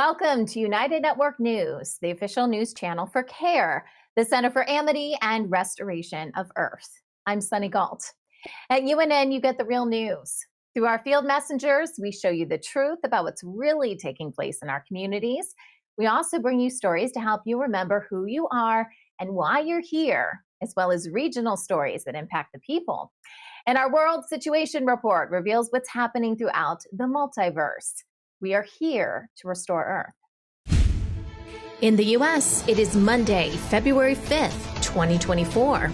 Welcome to United Network News, the official news channel for CARE, the Center for Amity and Restoration of Earth. I'm Sunny Galt. At UNN, you get the real news. Through our field messengers, we show you the truth about what's really taking place in our communities. We also bring you stories to help you remember who you are and why you're here, as well as regional stories that impact the people. And our World Situation Report reveals what's happening throughout the multiverse. We are here to restore Earth. In the U.S., it is Monday, February 5th, 2024.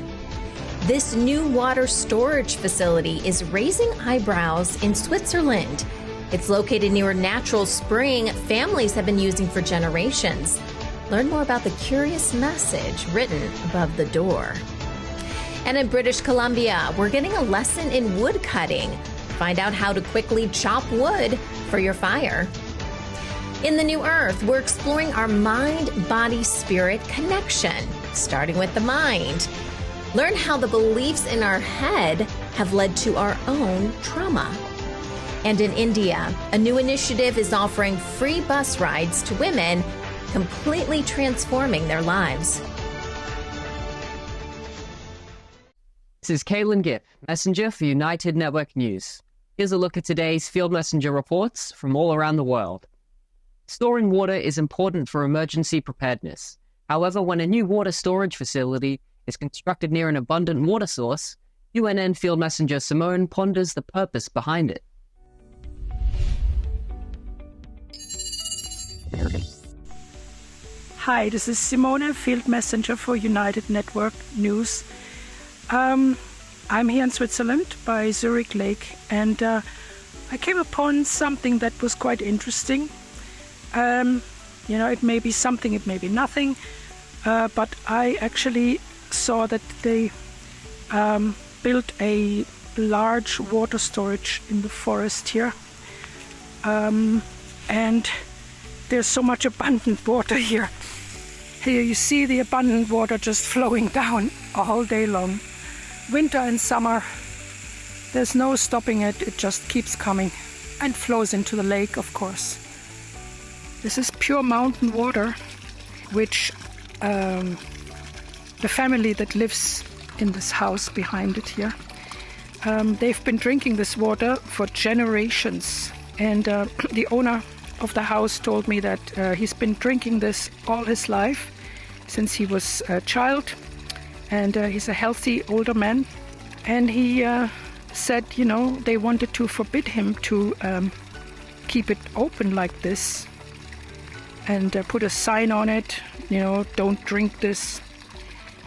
This new water storage facility is raising eyebrows in Switzerland. It's located near a natural spring families have been using for generations. Learn more about the curious message written above the door. And in British Columbia, we're getting a lesson in wood cutting. Find out how to quickly chop wood for your fire. In the new Earth, we're exploring our mind-body-spirit connection, starting with the mind. Learn how the beliefs in our head have led to our own trauma. And in India, a new initiative is offering free bus rides to women, completely transforming their lives. This is Calen Gipp, messenger for United Network News. Here's a look at today's field messenger reports from all around the world. Storing water is important for emergency preparedness. However, when a new water storage facility is constructed near an abundant water source, UNN field messenger Simone ponders the purpose behind it. Hi, this is Simone, field messenger for United Network News. I'm here in Switzerland by Zurich Lake, and I came upon something that was quite interesting. It may be something, it may be nothing, but I actually saw that they built a large water storage in the forest here, and there's so much abundant water here. Here you see the abundant water just flowing down all day long. Winter and summer, there's no stopping it. It just keeps coming and flows into the lake, of course. This is pure mountain water, which the family that lives in this house behind it here, they've been drinking this water for generations. And the owner of the house told me that he's been drinking this all his life, since he was a child. And he's a healthy older man. And he said, they wanted to forbid him to keep it open like this and put a sign on it, don't drink this.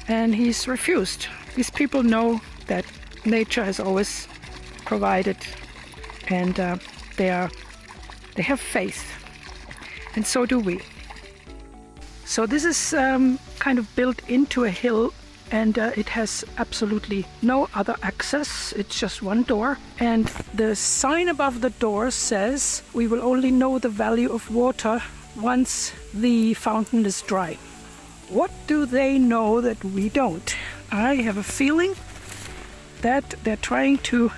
And he's refused. These people know that nature has always provided, and they have faith. And so do we. So this is kind of built into a hill, and it has absolutely no other access. It's just one door. And the sign above the door says, we will only know the value of water once the fountain is dry. What do they know that we don't? I have a feeling that they're trying to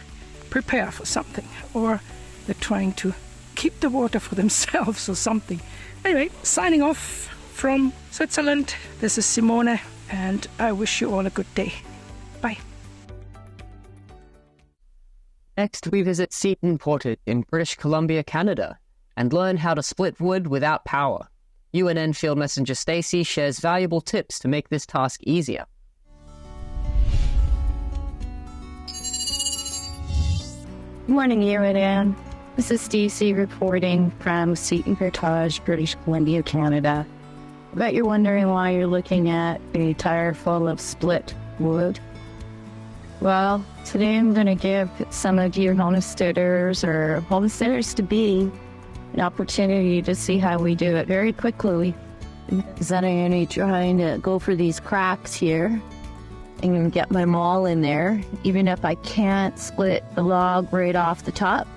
prepare for something, or they're trying to keep the water for themselves or something. Anyway, signing off from Switzerland. This is Simone, and I wish you all a good day. Bye. Next, we visit Seton Portage in British Columbia, Canada, and learn how to split wood without power. UNN field messenger Stacey shares valuable tips to make this task easier. Good morning, UNN. This is Stacey reporting from Seton Portage, British Columbia, Canada. I bet you're wondering why you're looking at a tire full of split wood. Well, today I'm going to give some of you homesteaders or homesteaders-to-be an opportunity to see how we do it very quickly. Because then I'm going to be trying to go for these cracks here and get my maul in there. Even if I can't split the log right off the top,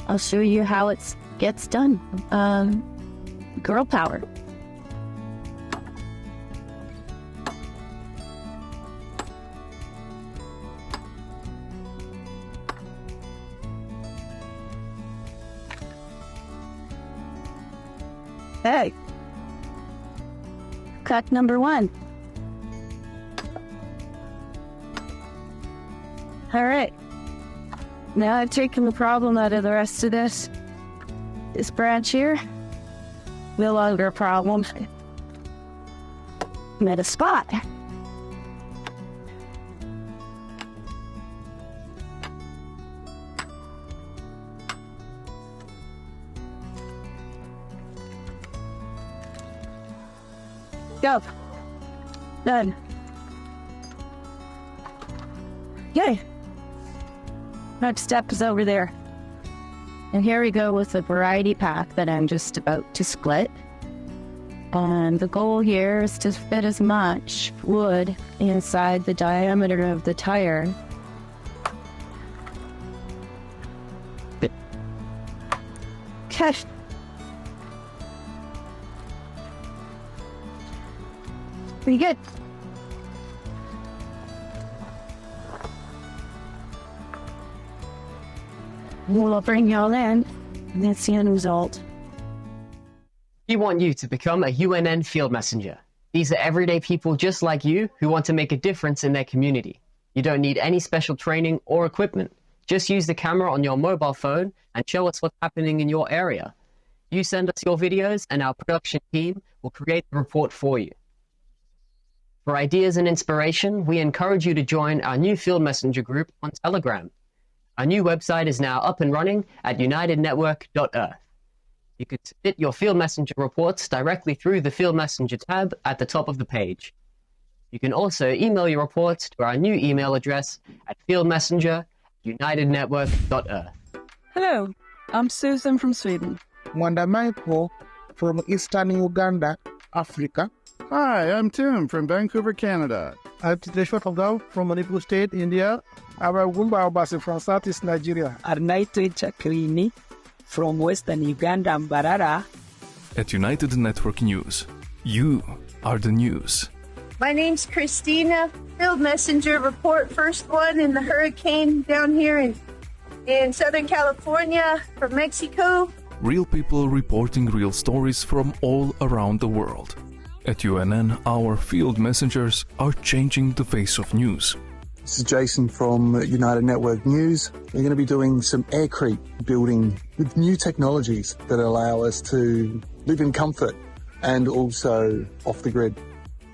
I'll show you how it gets done. Girl power. Hey. Cut number 1. All right. Now I've taken the problem out of the rest of this. This branch here, no longer a problem. I'm at a spot. Go. Done. Yay. Next step is over there. And here we go with the variety pack that I'm just about to split. And the goal here is to fit as much wood inside the diameter of the tire. Okay. Pretty good. We'll bring y'all in, and that's the end result. We want you to become a UNN field messenger. These are everyday people just like you who want to make a difference in their community. You don't need any special training or equipment. Just use the camera on your mobile phone and show us what's happening in your area. You send us your videos and our production team will create the report for you. For ideas and inspiration, we encourage you to join our new Field Messenger group on Telegram. Our new website is now up and running at unitednetwork.earth. You can submit your Field Messenger reports directly through the Field Messenger tab at the top of the page. You can also email your reports to our new email address at fieldmessenger@unitednetwork.earth. Hello, I'm Susan from Sweden. Wanda Michael from Eastern Uganda, Africa. Hi, I'm Tim from Vancouver, Canada. I'm Titeshwar Fagao from Manipur State, India. I'm Gumba Obasi from Southeast Nigeria. Arnaito Chakrini from Western Uganda, Mbarara. At United Network News, you are the news. My name's Christina, Field Messenger Report, first one in the hurricane down here in Southern California from Mexico. Real people reporting real stories from all around the world. At UNN, our field messengers are changing the face of news. This is Jason from United Network News. We're going to be doing some aircrete building with new technologies that allow us to live in comfort and also off the grid.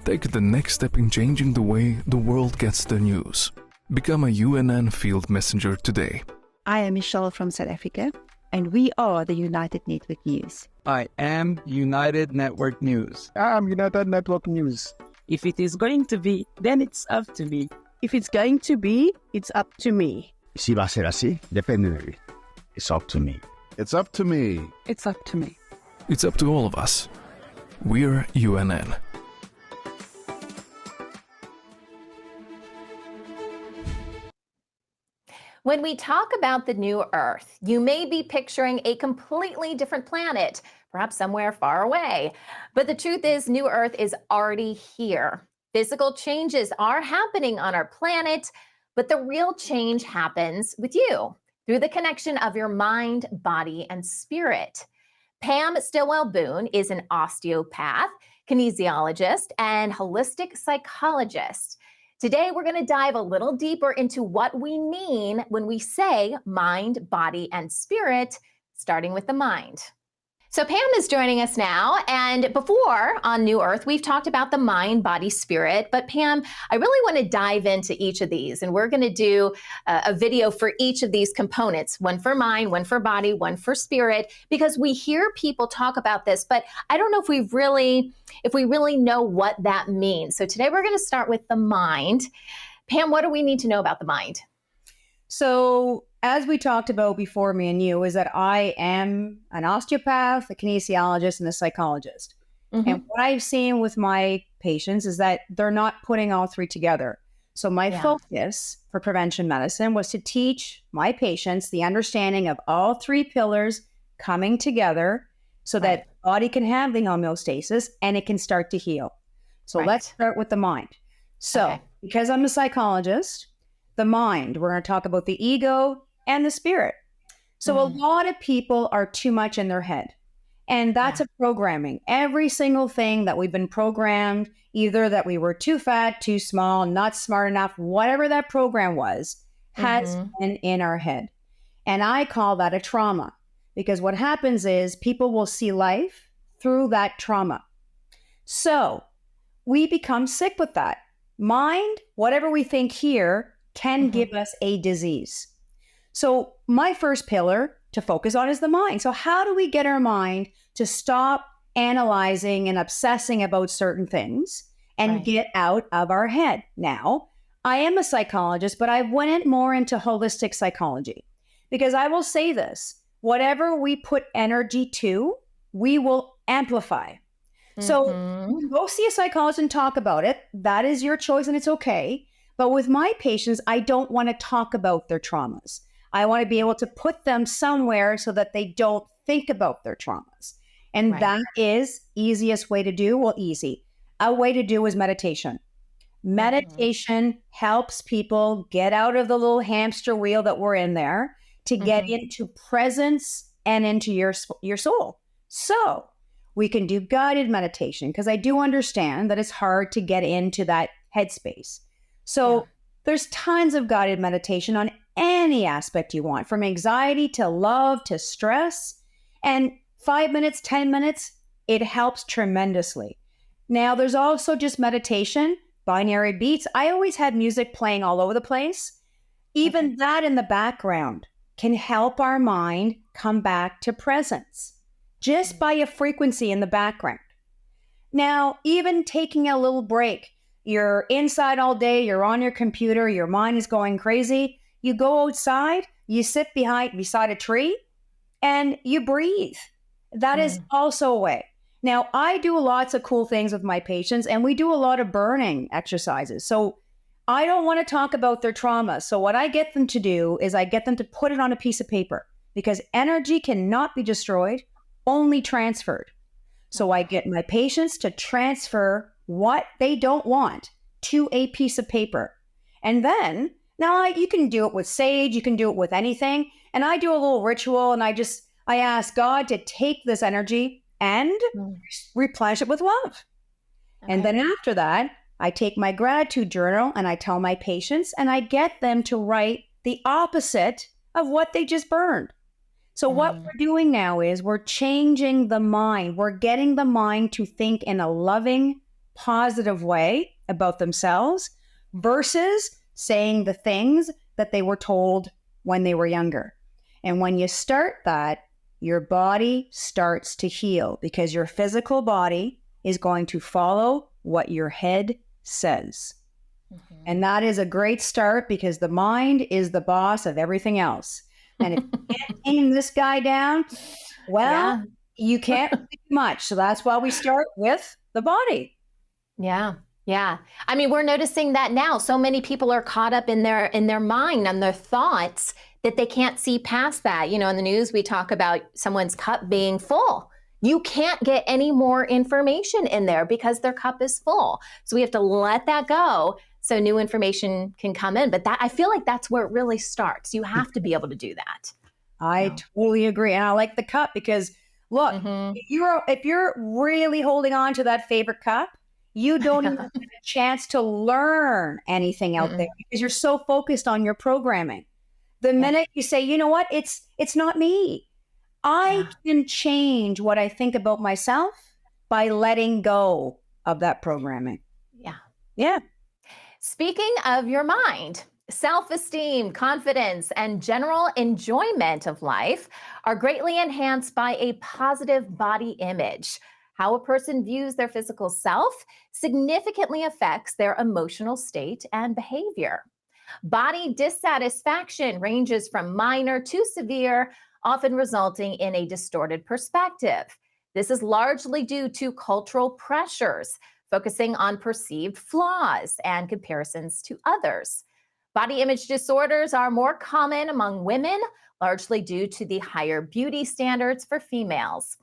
Take the next step in changing the way the world gets the news. Become a UNN field messenger today. I am Michelle from South Africa, and we are the United Network News. I am United Network News. I'm United Network News. If it is going to be, then it's up to me. If it's going to be, it's up to me. Si va a ser así, depende de mí. It's up to me. It's up to me. It's up to me. It's up to all of us. We're UNN. When we talk about the new Earth, you may be picturing a completely different planet, perhaps somewhere far away. But the truth is, new Earth is already here. Physical changes are happening on our planet, but the real change happens with you through the connection of your mind, body, and spirit. Pam Stillwell-Boone is an osteopath, kinesiologist, and holistic psychologist. Today, we're going to dive a little deeper into what we mean when we say mind, body, and spirit, starting with the mind. So Pam is joining us now, and before on New Earth, we've talked about the mind, body, spirit, but Pam, I really want to dive into each of these, and we're going to do a video for each of these components, one for mind, one for body, one for spirit, because we hear people talk about this, but I don't know if we really know what that means. So today we're going to start with the mind. Pam, what do we need to know about the mind? So as we talked about before, me and you, is that I am an osteopath, a kinesiologist, and a psychologist. Mm-hmm. And what I've seen with my patients is that they're not putting all three together. So my focus for prevention medicine was to teach my patients the understanding of all three pillars coming together so that the body can have the homeostasis and it can start to heal. So let's start with the mind. So because I'm a psychologist, the mind, we're going to talk about the ego and the spirit. So a lot of people are too much in their head. And that's a programming. Every single thing that we've been programmed, either that we were too fat, too small, not smart enough, whatever that program was, has been in our head. And I call that a trauma, because what happens is people will see life through that trauma. So we become sick with that. Mind, whatever we think here, can give us a disease. So my first pillar to focus on is the mind. So how do we get our mind to stop analyzing and obsessing about certain things and get out of our head? Now, I am a psychologist, but I went more into holistic psychology, because I will say this: whatever we put energy to, we will amplify. So go see a psychologist and talk about it. That is your choice and it's okay. But with my patients, I don't want to talk about their traumas. I want to be able to put them somewhere so that they don't think about their traumas. And that is easiest way to do. Well, easy. A way to do is meditation. Meditation helps people get out of the little hamster wheel that we're in there to get into presence and into your soul. So we can do guided meditation, because I do understand that it's hard to get into that headspace. So there's tons of guided meditation on any aspect you want, from anxiety to love to stress. And 5 minutes, 10 minutes, it helps tremendously. Now, there's also just meditation, binary beats. I always have music playing all over the place. Even that in the background can help our mind come back to presence just by a frequency in the background. Now, even taking a little break, you're inside all day, you're on your computer, your mind is going crazy. You go outside, you sit beside a tree, and you breathe. That is also a way. Now, I do lots of cool things with my patients, and we do a lot of burning exercises. So I don't want to talk about their trauma. So what I get them to do is I get them to put it on a piece of paper, because energy cannot be destroyed, only transferred. So I get my patients to transfer what they don't want to a piece of paper. And then, now you can do it with sage, you can do it with anything. And I do a little ritual, and I ask God to take this energy and replenish it with love. And then after that, I take my gratitude journal and I tell my patients, and I get them to write the opposite of what they just burned. So what we're doing now is we're changing the mind. We're getting the mind to think in a loving, positive way about themselves versus saying the things that they were told when they were younger. And when you start that, your body starts to heal, because your physical body is going to follow what your head says. And that is a great start, because the mind is the boss of everything else. And if you can't tame this guy down, well, you can't do much. So that's why we start with the body. Yeah. I mean, we're noticing that now. So many people are caught up in their mind and their thoughts that they can't see past that. You know, in the news, we talk about someone's cup being full. You can't get any more information in there because their cup is full. So we have to let that go so new information can come in. But I feel like that's where it really starts. You have to be able to do that. I totally agree. And I like the cup, because look, if you're really holding on to that favorite cup, you don't even have a chance to learn anything out there, because you're so focused on your programming. The minute you say, you know what, it's not me. I can change what I think about myself by letting go of that programming. Yeah. Speaking of your mind, self-esteem, confidence, and general enjoyment of life are greatly enhanced by a positive body image. How a person views their physical self significantly affects their emotional state and behavior. Body dissatisfaction ranges from minor to severe, often resulting in a distorted perspective. This is largely due to cultural pressures, focusing on perceived flaws and comparisons to others. Body image disorders are more common among women, largely due to the higher beauty standards for females.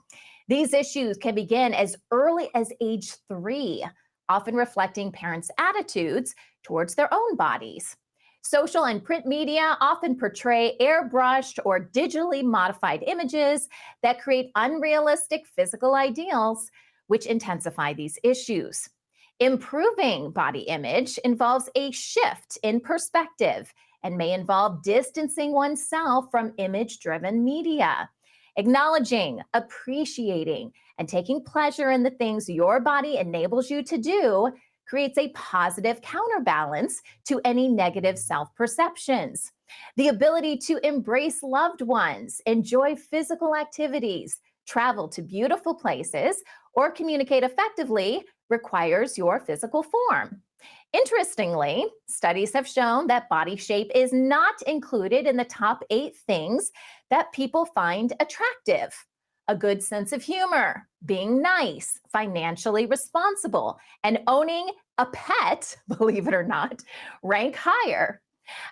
These issues can begin as early as age 3, often reflecting parents' attitudes towards their own bodies. Social and print media often portray airbrushed or digitally modified images that create unrealistic physical ideals, which intensify these issues. Improving body image involves a shift in perspective and may involve distancing oneself from image-driven media. Acknowledging, appreciating, and taking pleasure in the things your body enables you to do creates a positive counterbalance to any negative self-perceptions. The ability to embrace loved ones, enjoy physical activities, travel to beautiful places, or communicate effectively requires your physical form. Interestingly, studies have shown that body shape is not included in the top 8 things that people find attractive. A good sense of humor, being nice, financially responsible, and owning a pet, believe it or not, rank higher.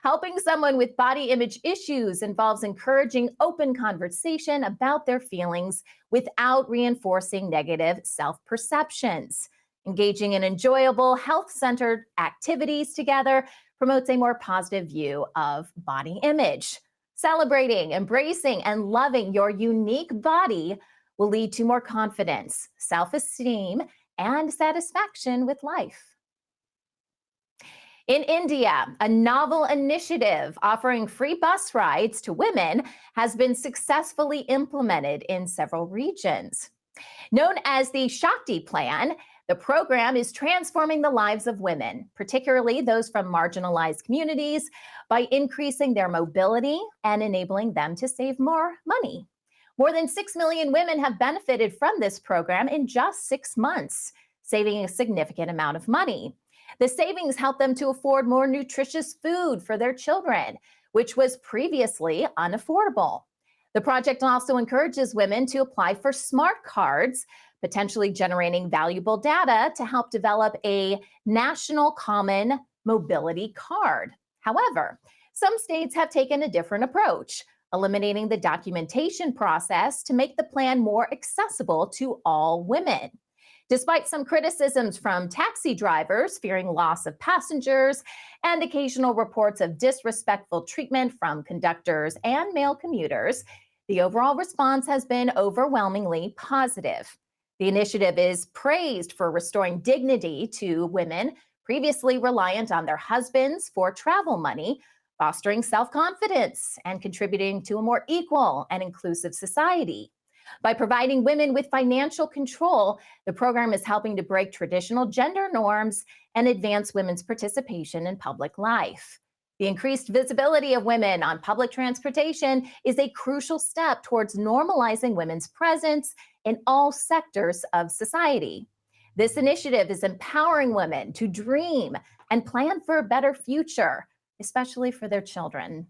Helping someone with body image issues involves encouraging open conversation about their feelings without reinforcing negative self-perceptions. Engaging in enjoyable, health-centered activities together promotes a more positive view of body image. Celebrating, embracing, and loving your unique body will lead to more confidence, self-esteem, and satisfaction with life. In India, a novel initiative offering free bus rides to women has been successfully implemented in several regions. Known as the Shakti Plan, the program is transforming the lives of women, particularly those from marginalized communities, by increasing their mobility and enabling them to save more money. More than 6 million women have benefited from this program in just 6 months, saving a significant amount of money. The savings help them to afford more nutritious food for their children, which was previously unaffordable. The project also encourages women to apply for smart cards, potentially generating valuable data to help develop a national common mobility card. However, some states have taken a different approach, eliminating the documentation process to make the plan more accessible to all women. Despite some criticisms from taxi drivers fearing loss of passengers and occasional reports of disrespectful treatment from conductors and male commuters, the overall response has been overwhelmingly positive. The initiative is praised for restoring dignity to women previously reliant on their husbands for travel money, fostering self-confidence, and contributing to a more equal and inclusive society. By providing women with financial control, the program is helping to break traditional gender norms and advance women's participation in public life. The increased visibility of women on public transportation is a crucial step towards normalizing women's presence in all sectors of society. This initiative is empowering women to dream and plan for a better future, especially for their children.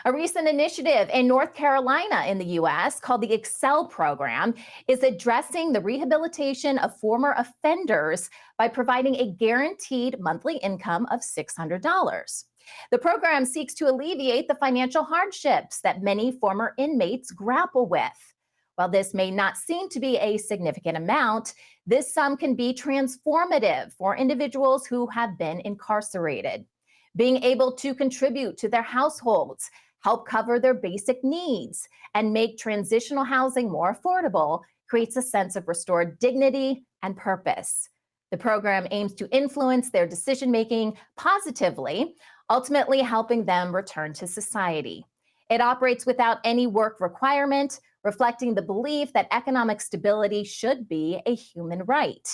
A recent initiative in North Carolina in the U.S. called the Excel program is addressing the rehabilitation of former offenders by providing a guaranteed monthly income of $600. The program seeks to alleviate the financial hardships that many former inmates grapple with. While this may not seem to be a significant amount, this sum can be transformative for individuals who have been incarcerated. Being able to contribute to their households, help cover their basic needs, and make transitional housing more affordable creates a sense of restored dignity and purpose. The program aims to influence their decision-making positively, ultimately helping them return to society. It operates without any work requirement, reflecting the belief that economic stability should be a human right.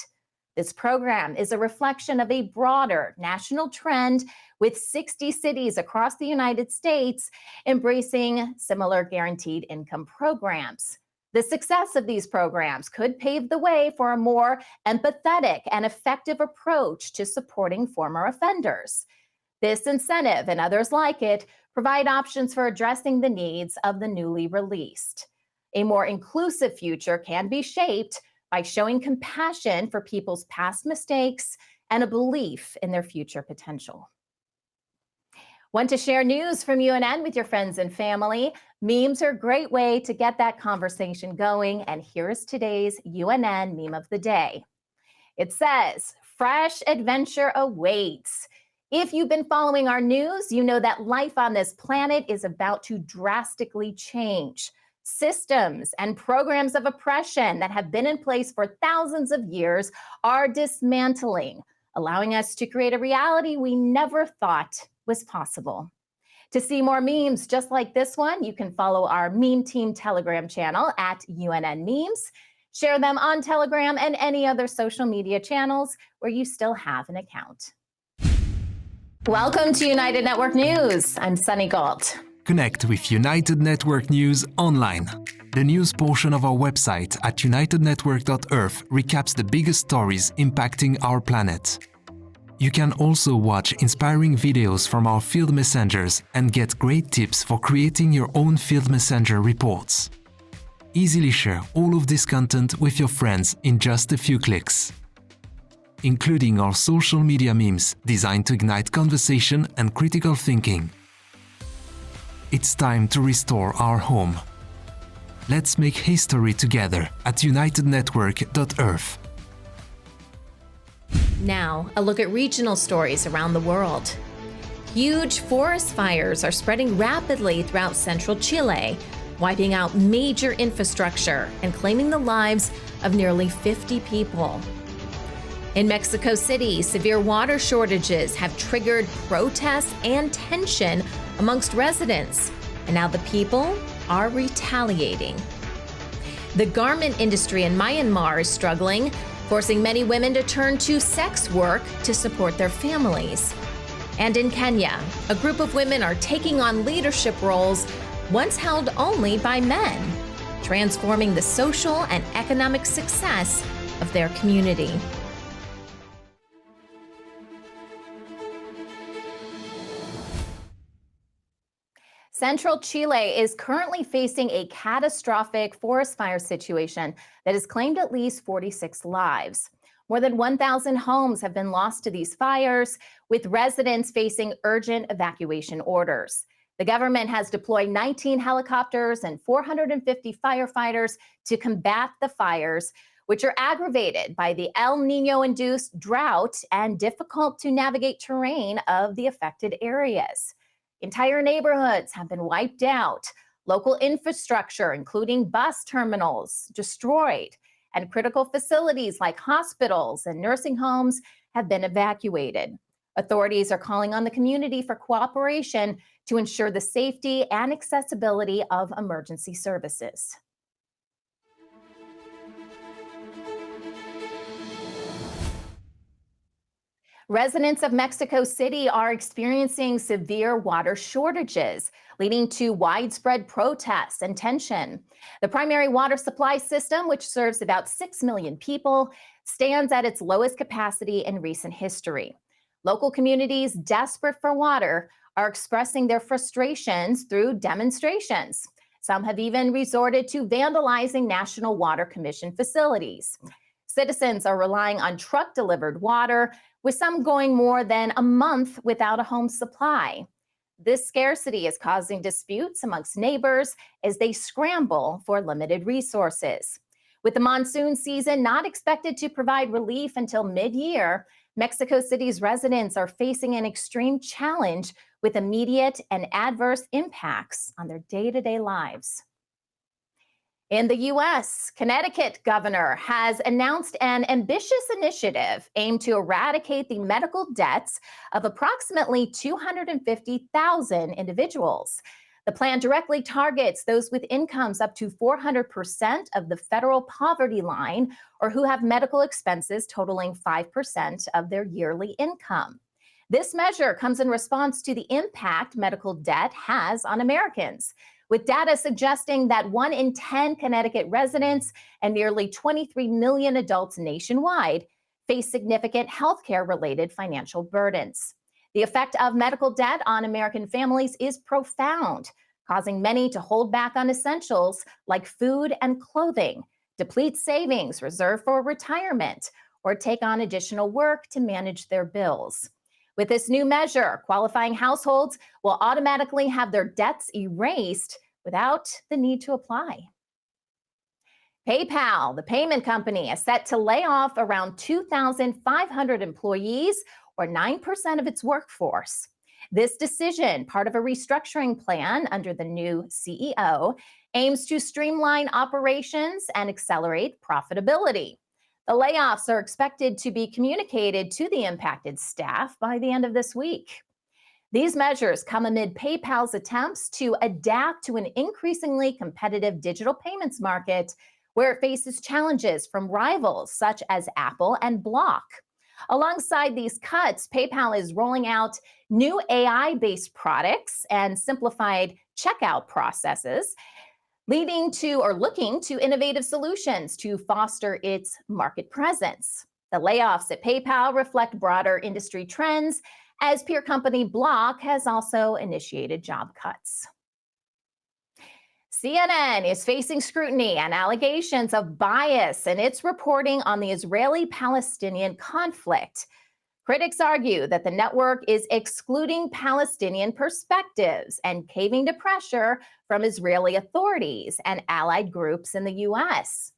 This program is a reflection of a broader national trend with 60 cities across the United States embracing similar guaranteed income programs. The success of these programs could pave the way for a more empathetic and effective approach to supporting former offenders. This incentive and others like it provide options for addressing the needs of the newly released. A more inclusive future can be shaped by showing compassion for people's past mistakes and a belief in their future potential. Want to share news from UNN with your friends and family? Memes are a great way to get that conversation going, and here's today's UNN meme of the day. It says, "Fresh adventure awaits." If you've been following our news, you know that life on this planet is about to drastically change. Systems and programs of oppression that have been in place for thousands of years are dismantling, allowing us to create a reality we never thought was possible. To see more memes just like this one, you can follow our Meme Team Telegram channel at UNN Memes. Share them on Telegram and any other social media channels where you still have an account. Welcome to United Network News. I'm Sunny Galt. Connect with United Network News online. The news portion of our website at unitednetwork.earth recaps the biggest stories impacting our planet. You can also watch inspiring videos from our field messengers and get great tips for creating your own field messenger reports. Easily share all of this content with your friends in just a few clicks, including our social media memes designed to ignite conversation and critical thinking. It's time to restore our home. Let's make history together at unitednetwork.earth. Now, a look at regional stories around the world. Huge forest fires are spreading rapidly throughout central Chile, wiping out major infrastructure and claiming the lives of nearly 50 people. In Mexico City, severe water shortages have triggered protests and tension amongst residents, and now the people are retaliating. The garment industry in Myanmar is struggling, forcing many women to turn to sex work to support their families. And in Kenya, a group of women are taking on leadership roles once held only by men, transforming the social and economic success of their community. Central Chile is currently facing a catastrophic forest fire situation that has claimed at least 46 lives. More than 1,000 homes have been lost to these fires, with residents facing urgent evacuation orders. The government has deployed 19 helicopters and 450 firefighters to combat the fires, which are aggravated by the El Niño-induced drought and difficult to navigate terrain of the affected areas. Entire neighborhoods have been wiped out, local infrastructure, including bus terminals, destroyed, and critical facilities like hospitals and nursing homes have been evacuated. Authorities are calling on the community for cooperation to ensure the safety and accessibility of emergency services. Residents of Mexico City are experiencing severe water shortages, leading to widespread protests and tension. The primary water supply system, which serves about 6 million people, stands at its lowest capacity in recent history. Local communities desperate for water are expressing their frustrations through demonstrations. Some have even resorted to vandalizing National Water Commission facilities. Citizens are relying on truck-delivered water, with some going more than a month without a home supply. This scarcity is causing disputes amongst neighbors as they scramble for limited resources. With the monsoon season not expected to provide relief until mid-year, Mexico City's residents are facing an extreme challenge with immediate and adverse impacts on their day-to-day lives. In the U.S., Connecticut governor has announced an ambitious initiative aimed to eradicate the medical debts of approximately 250,000 individuals. The plan directly targets those with incomes up to 400% of the federal poverty line or who have medical expenses totaling 5% of their yearly income. This measure comes in response to the impact medical debt has on Americans, with data suggesting that 1 in 10 Connecticut residents and nearly 23 million adults nationwide face significant healthcare-related financial burdens. The effect of medical debt on American families is profound, causing many to hold back on essentials like food and clothing, deplete savings reserved for retirement, or take on additional work to manage their bills. With this new measure, qualifying households will automatically have their debts erased without the need to apply. PayPal, the payment company, is set to lay off around 2,500 employees, or 9% of its workforce. This decision, part of a restructuring plan under the new CEO, aims to streamline operations and accelerate profitability. The layoffs are expected to be communicated to the impacted staff by the end of this week. These measures come amid PayPal's attempts to adapt to an increasingly competitive digital payments market where it faces challenges from rivals such as Apple and Block. Alongside these cuts, PayPal is rolling out new AI-based products and simplified checkout processes, leading to or looking to innovative solutions to foster its market presence. The layoffs at PayPal reflect broader industry trends, as peer company Block has also initiated job cuts. CNN is facing scrutiny and allegations of bias in its reporting on the Israeli-Palestinian conflict. Critics argue that the network is excluding Palestinian perspectives and caving to pressure from Israeli authorities and allied groups in the U.S.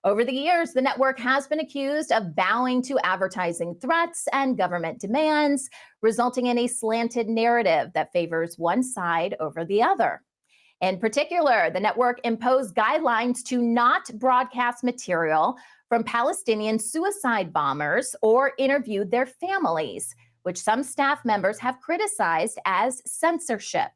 Over the years, the network has been accused of bowing to advertising threats and government demands, resulting in a slanted narrative that favors one side over the other. In particular, the network imposed guidelines to not broadcast material from Palestinian suicide bombers or interview their families, which some staff members have criticized as censorship.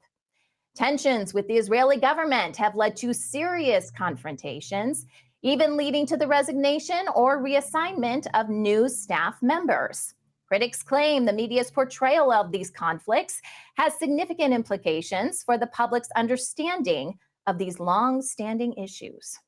Tensions with the Israeli government have led to serious confrontations, even leading to the resignation or reassignment of new staff members. Critics claim the media's portrayal of these conflicts has significant implications for the public's understanding of these long-standing issues.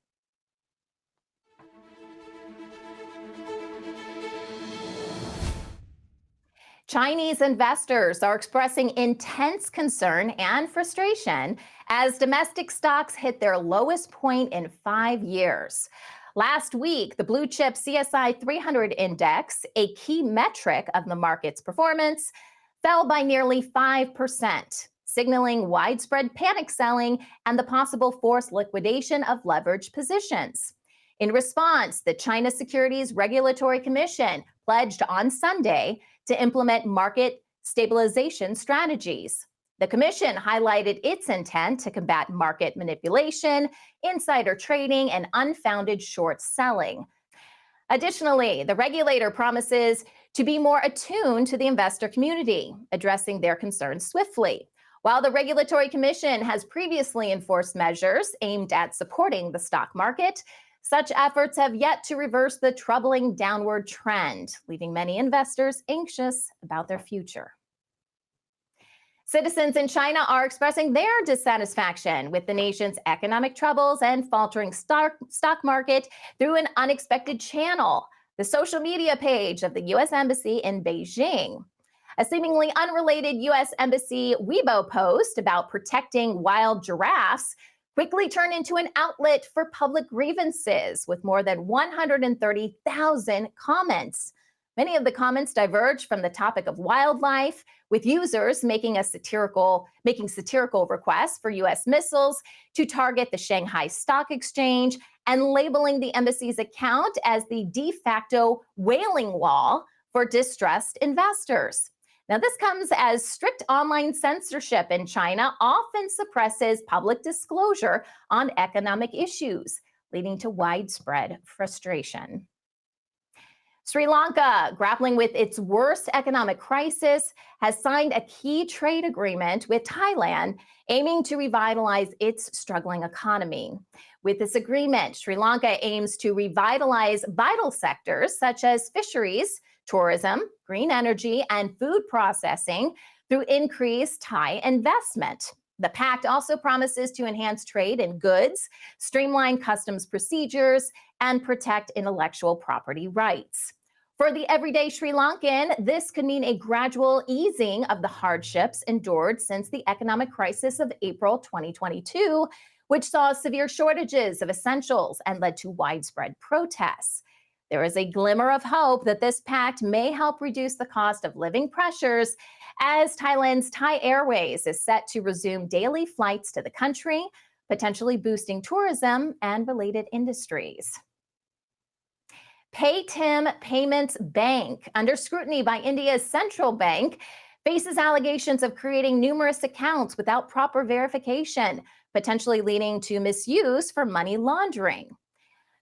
Chinese investors are expressing intense concern and frustration as domestic stocks hit their lowest point in 5 years. Last week, the blue chip CSI 300 index, a key metric of the market's performance, fell by nearly 5%, signaling widespread panic selling and the possible forced liquidation of leveraged positions. In response, the China Securities Regulatory Commission pledged on Sunday to implement market stabilization strategies. The commission highlighted its intent to combat market manipulation, insider trading, and unfounded short selling. Additionally, the regulator promises to be more attuned to the investor community, addressing their concerns swiftly. While the Regulatory Commission has previously enforced measures aimed at supporting the stock market, such efforts have yet to reverse the troubling downward trend, leaving many investors anxious about their future. Citizens in China are expressing their dissatisfaction with the nation's economic troubles and faltering stock market through an unexpected channel, the social media page of the U.S. Embassy in Beijing. A seemingly unrelated U.S. Embassy Weibo post about protecting wild giraffes quickly turned into an outlet for public grievances with more than 130,000 comments. Many of the comments diverged from the topic of wildlife, with users making satirical requests for U.S. missiles to target the Shanghai Stock Exchange and labeling the embassy's account as the de facto wailing wall for distressed investors. Now, this comes as strict online censorship in China often suppresses public disclosure on economic issues, leading to widespread frustration. Sri Lanka, grappling with its worst economic crisis, has signed a key trade agreement with Thailand, aiming to revitalize its struggling economy. With this agreement, Sri Lanka aims to revitalize vital sectors such as fisheries, tourism, green energy, and food processing through increased Thai investment. The pact also promises to enhance trade in goods, streamline customs procedures, and protect intellectual property rights. For the everyday Sri Lankan, this could mean a gradual easing of the hardships endured since the economic crisis of April 2022, which saw severe shortages of essentials and led to widespread protests. There is a glimmer of hope that this pact may help reduce the cost of living pressures as Thailand's Thai Airways is set to resume daily flights to the country, potentially boosting tourism and related industries. Paytm Payments Bank, under scrutiny by India's central bank, faces allegations of creating numerous accounts without proper verification, potentially leading to misuse for money laundering.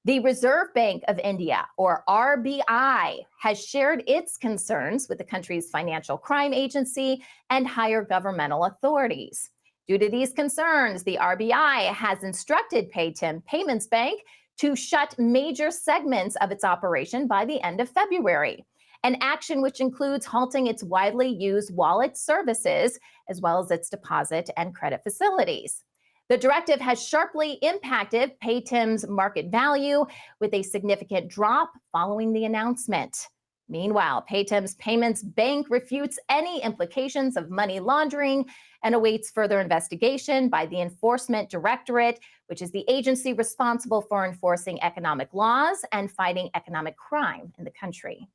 The Reserve Bank of India, or RBI, has shared its concerns with the country's financial crime agency and higher governmental authorities. Due to these concerns, the RBI has instructed Paytm Payments Bank to shut major segments of its operation by the end of February, an action which includes halting its widely used wallet services, as well as its deposit and credit facilities. The directive has sharply impacted Paytm's market value, with a significant drop following the announcement. Meanwhile, Paytm's Payments Bank refutes any implications of money laundering and awaits further investigation by the Enforcement Directorate, which is the agency responsible for enforcing economic laws and fighting economic crime in the country.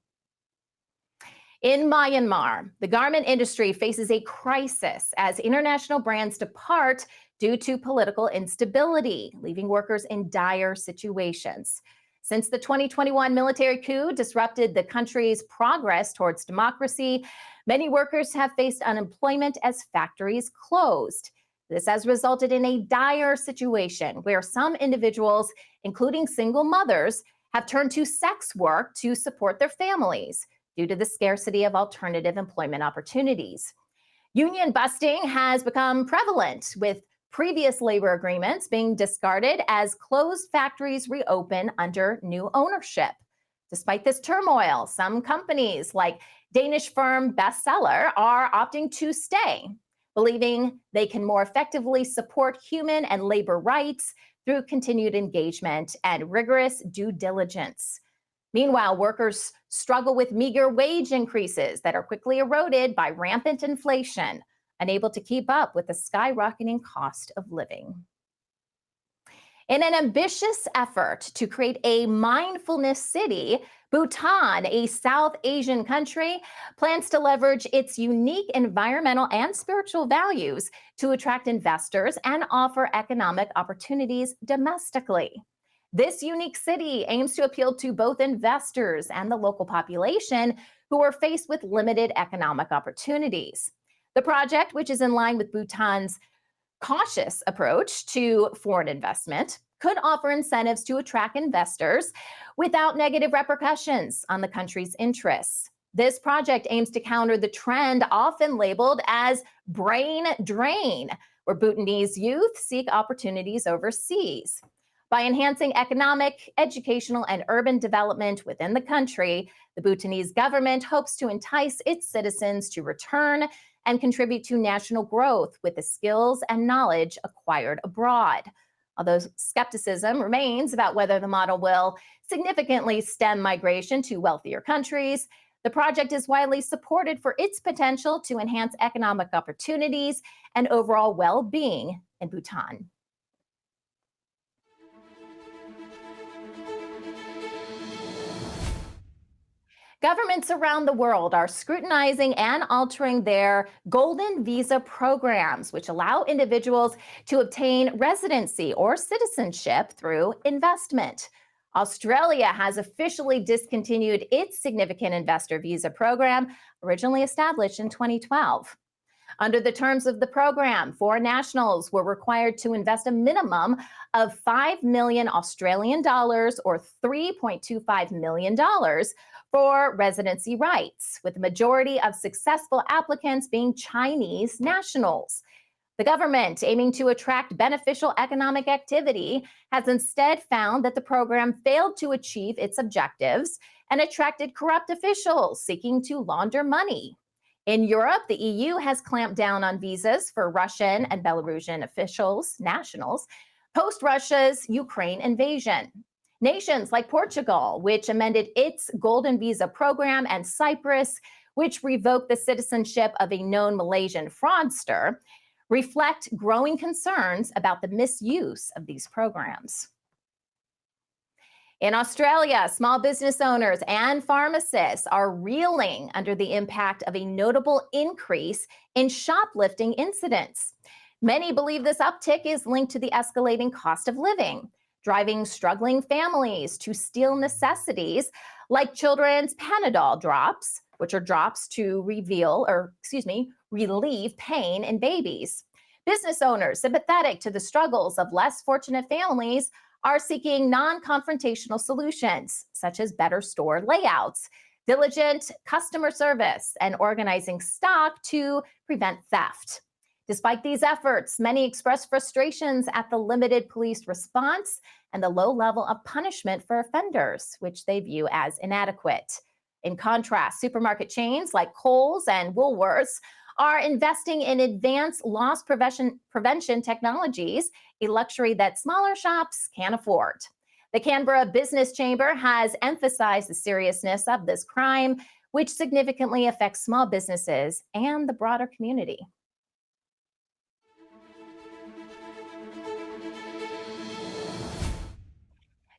In Myanmar, the garment industry faces a crisis as international brands depart due to political instability, leaving workers in dire situations. Since the 2021 military coup disrupted the country's progress towards democracy, many workers have faced unemployment as factories closed. This has resulted in a dire situation where some individuals, including single mothers, have turned to sex work to support their families due to the scarcity of alternative employment opportunities. Union busting has become prevalent, with previous labor agreements being discarded as closed factories reopen under new ownership. Despite this turmoil, some companies like Danish firm Bestseller are opting to stay, believing they can more effectively support human and labor rights through continued engagement and rigorous due diligence. Meanwhile, workers struggle with meager wage increases that are quickly eroded by rampant inflation, unable to keep up with the skyrocketing cost of living. In an ambitious effort to create a mindfulness city, Bhutan, a South Asian country, plans to leverage its unique environmental and spiritual values to attract investors and offer economic opportunities domestically. This unique city aims to appeal to both investors and the local population who are faced with limited economic opportunities. The project, which is in line with Bhutan's cautious approach to foreign investment, could offer incentives to attract investors without negative repercussions on the country's interests. This project aims to counter the trend often labeled as brain drain, where Bhutanese youth seek opportunities overseas. By enhancing economic, educational, and urban development within the country, the Bhutanese government hopes to entice its citizens to return and contribute to national growth with the skills and knowledge acquired abroad. Although skepticism remains about whether the model will significantly stem migration to wealthier countries, the project is widely supported for its potential to enhance economic opportunities and overall well-being in Bhutan. Governments around the world are scrutinizing and altering their golden visa programs, which allow individuals to obtain residency or citizenship through investment. Australia has officially discontinued its significant investor visa program, originally established in 2012. Under the terms of the program, foreign nationals were required to invest a minimum of 5 million Australian dollars or $3.25 million for residency rights, with the majority of successful applicants being Chinese nationals. The government, aiming to attract beneficial economic activity, has instead found that the program failed to achieve its objectives and attracted corrupt officials seeking to launder money. In Europe, the EU has clamped down on visas for Russian and Belarusian nationals, post-Russia's Ukraine invasion. Nations like Portugal, which amended its golden visa program, and Cyprus, which revoked the citizenship of a known Malaysian fraudster, reflect growing concerns about the misuse of these programs. In Australia, small business owners and pharmacists are reeling under the impact of a notable increase in shoplifting incidents. Many believe this uptick is linked to the escalating cost of living, driving struggling families to steal necessities like children's Panadol drops, which are drops to relieve pain in babies. Business owners sympathetic to the struggles of less fortunate families are seeking non-confrontational solutions, such as better store layouts, diligent customer service, and organizing stock to prevent theft. Despite these efforts, many express frustrations at the limited police response and the low level of punishment for offenders, which they view as inadequate. In contrast, supermarket chains like Kohl's and Woolworths are investing in advanced loss prevention technologies, a luxury that smaller shops can't afford. The Canberra Business Chamber has emphasized the seriousness of this crime, which significantly affects small businesses and the broader community.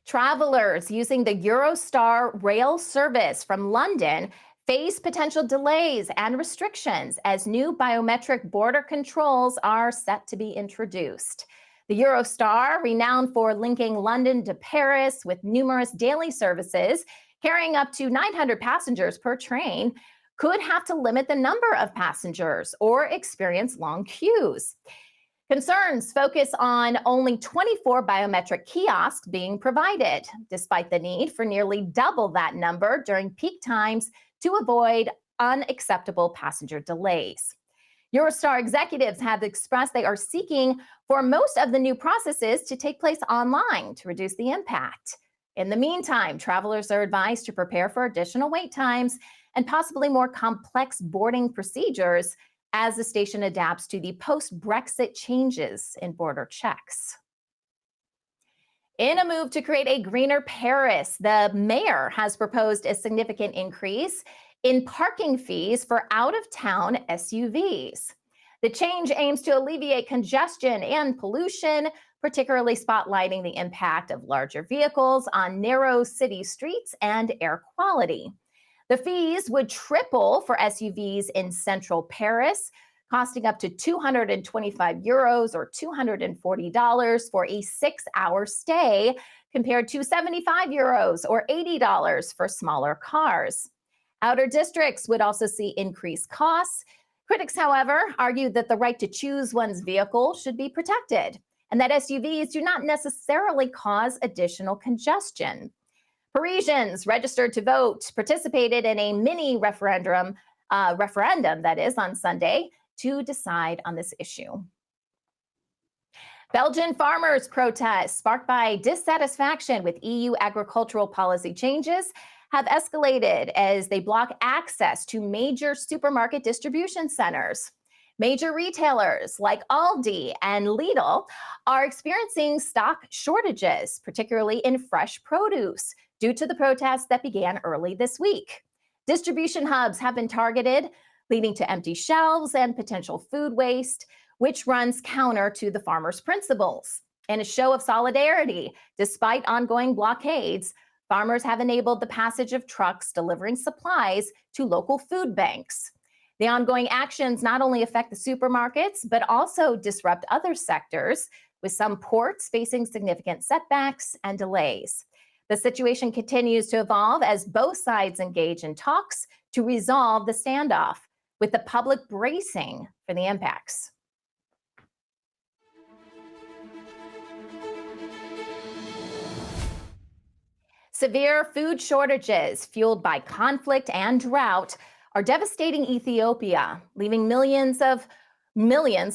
Travelers using the Eurostar rail service from London face potential delays and restrictions as new biometric border controls are set to be introduced. The Eurostar, renowned for linking London to Paris with numerous daily services carrying up to 900 passengers per train, could have to limit the number of passengers or experience long queues. Concerns focus on only 24 biometric kiosks being provided, despite the need for nearly double that number during peak times to avoid unacceptable passenger delays. Eurostar executives have expressed they are seeking for most of the new processes to take place online to reduce the impact. In the meantime, travelers are advised to prepare for additional wait times and possibly more complex boarding procedures as the station adapts to the post-Brexit changes in border checks. In a move to create a greener Paris, the mayor has proposed a significant increase in parking fees for out-of-town SUVs. The change aims to alleviate congestion and pollution, particularly spotlighting the impact of larger vehicles on narrow city streets and air quality. The fees would triple for SUVs in central Paris, costing up to 225 euros or $240 for a 6-hour stay, compared to 75 euros or $80 for smaller cars. Outer districts would also see increased costs. Critics, however, argue that the right to choose one's vehicle should be protected, and that SUVs do not necessarily cause additional congestion. Parisians registered to vote participated in a mini referendum that is on Sunday to decide on this issue. Belgian farmers' protests, sparked by dissatisfaction with EU agricultural policy changes, have escalated as they block access to major supermarket distribution centers. Major retailers like Aldi and Lidl are experiencing stock shortages, particularly in fresh produce, due to the protests that began early this week. Distribution hubs have been targeted, leading to empty shelves and potential food waste, which runs counter to the farmers' principles. In a show of solidarity, despite ongoing blockades, farmers have enabled the passage of trucks delivering supplies to local food banks. The ongoing actions not only affect the supermarkets, but also disrupt other sectors, with some ports facing significant setbacks and delays. The situation continues to evolve as both sides engage in talks to resolve the standoff, with the public bracing for the impacts. Severe food shortages fueled by conflict and drought are devastating Ethiopia, leaving millions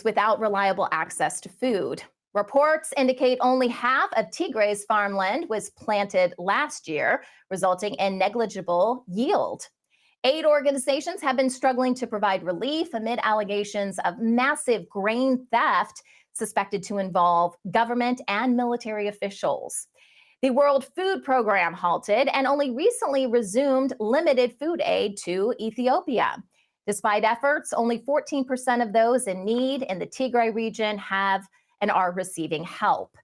without reliable access to food. Reports indicate only half of Tigray's farmland was planted last year, resulting in negligible yield. Aid organizations have been struggling to provide relief amid allegations of massive grain theft suspected to involve government and military officials. The World Food Program halted and only recently resumed limited food aid to Ethiopia. Despite efforts, only 14% of those in need in the Tigray region have and are receiving help.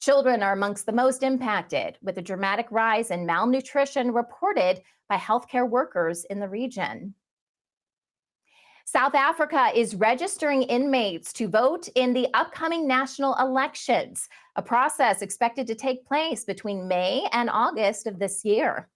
Children are amongst the most impacted, with a dramatic rise in malnutrition reported by healthcare workers in the region. South Africa is registering inmates to vote in the upcoming national elections, a process expected to take place between May and August of this year.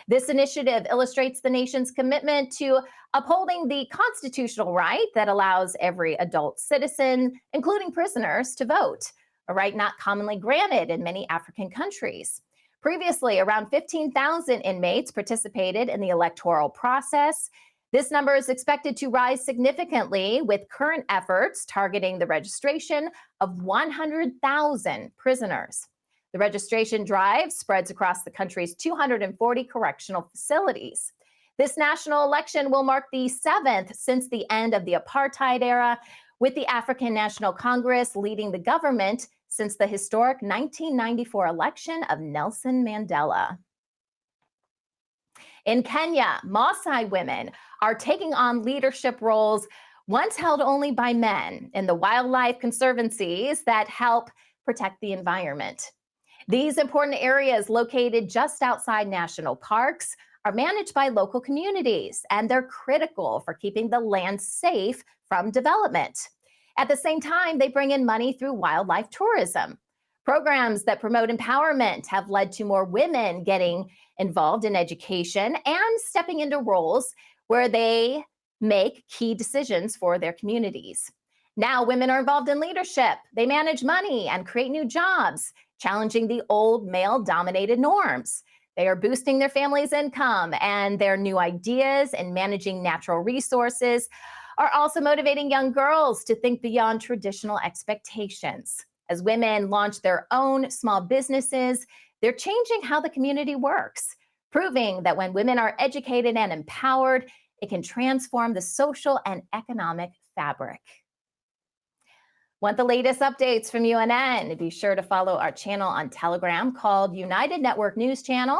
This initiative illustrates the nation's commitment to upholding the constitutional right that allows every adult citizen, including prisoners, to vote, a right not commonly granted in many African countries. Previously, around 15,000 inmates participated in the electoral process. This number is expected to rise significantly with current efforts targeting the registration of 100,000 prisoners. The registration drive spreads across the country's 240 correctional facilities. This national election will mark the 7th since the end of the apartheid era, with the African National Congress leading the government since the historic 1994 election of Nelson Mandela. In Kenya, Maasai women are taking on leadership roles once held only by men in the wildlife conservancies that help protect the environment. These important areas, located just outside national parks, are managed by local communities, and they're critical for keeping the land safe from development. At the same time, they bring in money through wildlife tourism. Programs that promote empowerment have led to more women getting involved in education and stepping into roles where they make key decisions for their communities. Now women are involved in leadership. They manage money and create new jobs, challenging the old male-dominated norms. They are boosting their family's income, and their new ideas in managing natural resources are also motivating young girls to think beyond traditional expectations. As women launch their own small businesses, they're changing how the community works, proving that when women are educated and empowered, it can transform the social and economic fabric. Want the latest updates from UNN? Be sure to follow our channel on Telegram called United Network News Channel.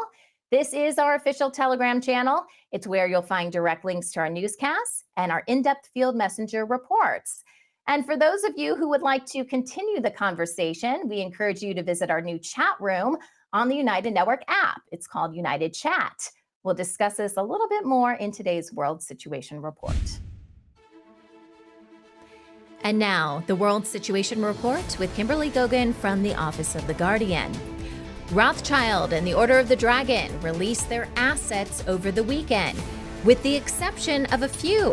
This is our official Telegram channel. It's where you'll find direct links to our newscasts and our in-depth field messenger reports. And for those of you who would like to continue the conversation, we encourage you to visit our new chat room on the United Network app. It's called United Chat. We'll discuss this a little bit more in today's World Situation Report. And now, the World Situation Report with Kimberly Gogan from the Office of the Guardian. Rothschild and the Order of the Dragon released their assets over the weekend, with the exception of a few.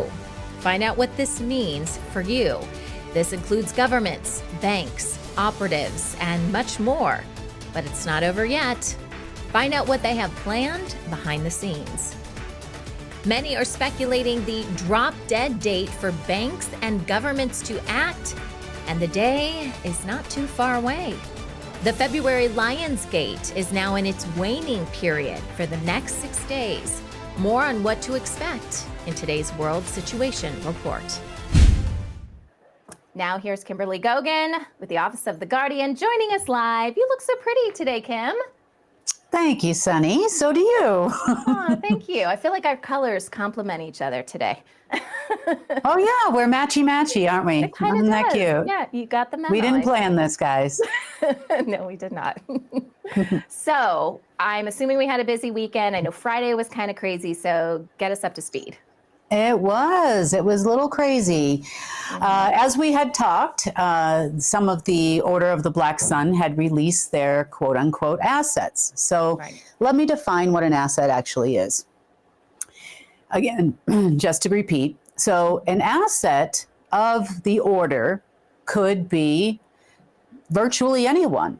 Find out what this means for you. This includes governments, banks, operatives, and much more. But it's not over yet. Find out what they have planned behind the scenes. Many are speculating the drop-dead date for banks and governments to act, and the day is not too far away. The February Lionsgate is now in its waning period for the next 6 days. More on what to expect in today's World Situation Report. Now here's Kimberly Gogan with the Office of the Guardian joining us live. You look so pretty today, Kim. Thank you, Sunny. So do you. Oh, thank you. I feel like our colors complement each other today. Oh, yeah. We're matchy-matchy, aren't we? Isn't that cute? Yeah, you got the memo. We didn't plan this, guys. No, we did not. So I'm assuming we had a busy weekend. I know Friday was kind of crazy, so get us up to speed. It was a little crazy. As we had talked, some of the Order of the Black Sun had released their quote unquote assets. So let me define what an asset actually is. Again, just to repeat. So an asset of the order could be virtually anyone.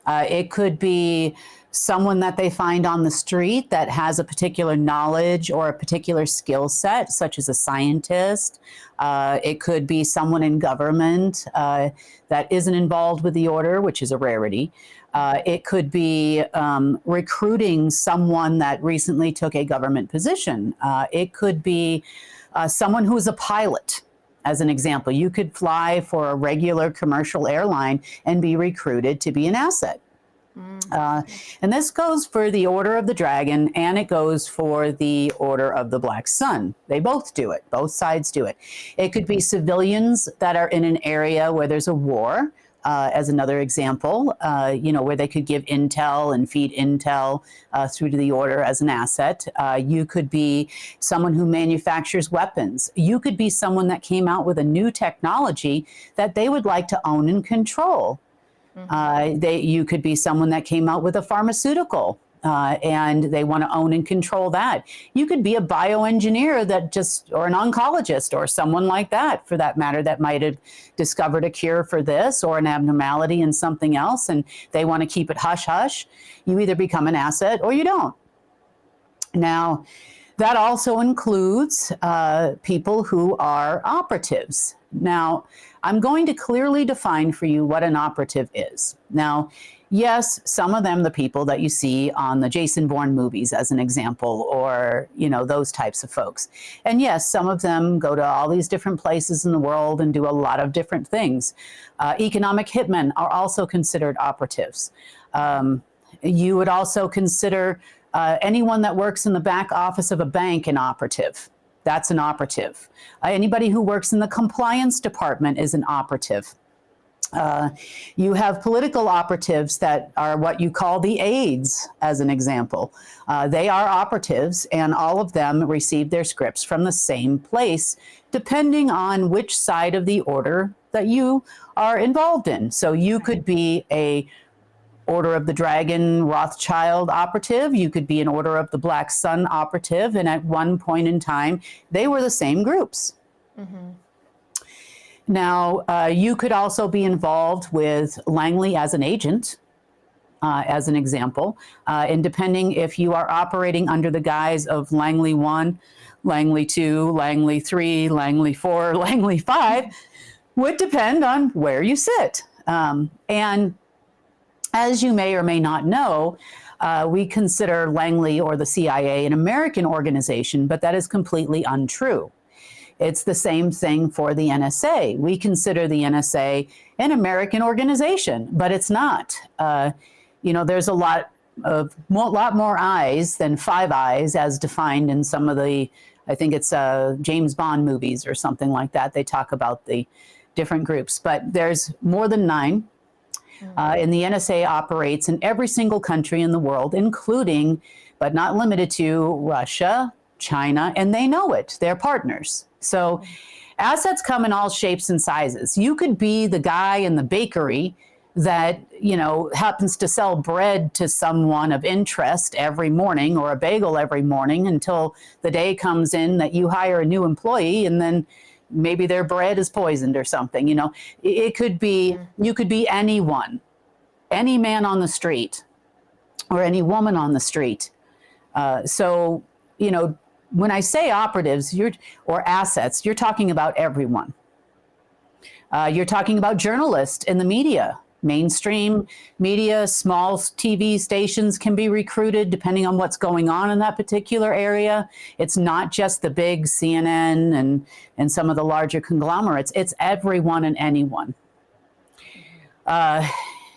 It could be someone that they find on the street that has a particular knowledge or a particular skill set, such as a scientist. It could be someone in government that isn't involved with the order, which is a rarity. It could be recruiting someone that recently took a government position. It could be someone who's a pilot. As an example, you could fly for a regular commercial airline and be recruited to be an asset. And this goes for the Order of the Dragon, and it goes for the Order of the Black Sun. They both do it. Both sides do it. It could be civilians that are in an area where there's a war, as another example, where they could give intel and feed intel through to the order as an asset. You could be someone who manufactures weapons. You could be someone that came out with a new technology that they would like to own and control. You could be someone that came out with a pharmaceutical and they want to own and control that. You could be a bioengineer or an oncologist or someone like that, for that matter, that might have discovered a cure for this or an abnormality in something else, and they want to keep it hush hush. You either become an asset or you don't. Now, that also includes people who are operatives. Now, I'm going to clearly define for you what an operative is. Now, yes, some of them, the people that you see on the Jason Bourne movies, as an example, or, those types of folks. And yes, some of them go to all these different places in the world and do a lot of different things. Economic hitmen are also considered operatives. You would also consider anyone that works in the back office of a bank an operative. That's an operative. Anybody who works in the compliance department is an operative. You have political operatives that are what you call the aides, as an example. They are operatives, and all of them receive their scripts from the same place, depending on which side of the order that you are involved in. So you could be a Order of the Dragon Rothschild operative. You could be an Order of the Black Sun operative. And at one point in time, they were the same groups. Mm-hmm. Now, you could also be involved with Langley as an agent, as an example. And depending if you are operating under the guise of Langley 1, Langley 2, Langley 3, Langley 4, Langley 5, would depend on where you sit. And as you may or may not know, we consider Langley or the CIA an American organization, but that is completely untrue. It's the same thing for the NSA. We consider the NSA an American organization, but it's not. There's a lot more eyes than 5 eyes, as defined in some of the, I think it's James Bond movies or something like that. They talk about the different groups, but there's more than 9. And the NSA operates in every single country in the world, including, but not limited to, Russia, China, and they know it. They're partners. So assets come in all shapes and sizes. You could be the guy in the bakery that, happens to sell bread to someone of interest every morning, or a bagel every morning, until the day comes in that you hire a new employee, and then maybe their bread is poisoned or something. It could be, you could be anyone, any man on the street or any woman on the street. So, when I say operatives or assets, you're talking about everyone. You're talking about journalists in the media. Mainstream media, small TV stations can be recruited depending on what's going on in that particular area. It's not just the big CNN and some of the larger conglomerates. It's everyone and anyone.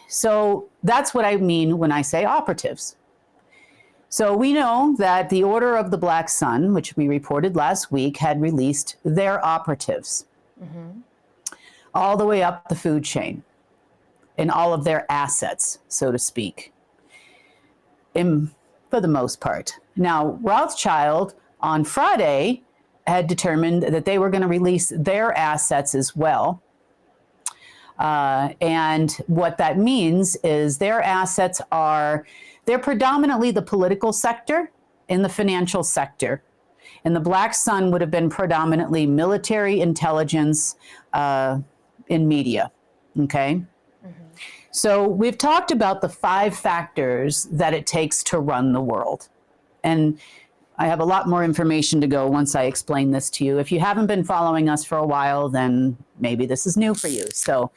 So that's what I mean when I say operatives. So we know that the Order of the Black Sun, which we reported last week, had released their operatives all the way up the food chain, in all of their assets, so to speak, for the most part. Now, Rothschild on Friday had determined that they were going to release their assets as well. And what that means is their assets they're predominantly the political sector and the financial sector. And the Black Sun would have been predominantly military, intelligence, in media, okay? So we've talked about the 5 factors that it takes to run the world. And I have a lot more information to go once I explain this to you. If you haven't been following us for a while, then maybe this is new for you. So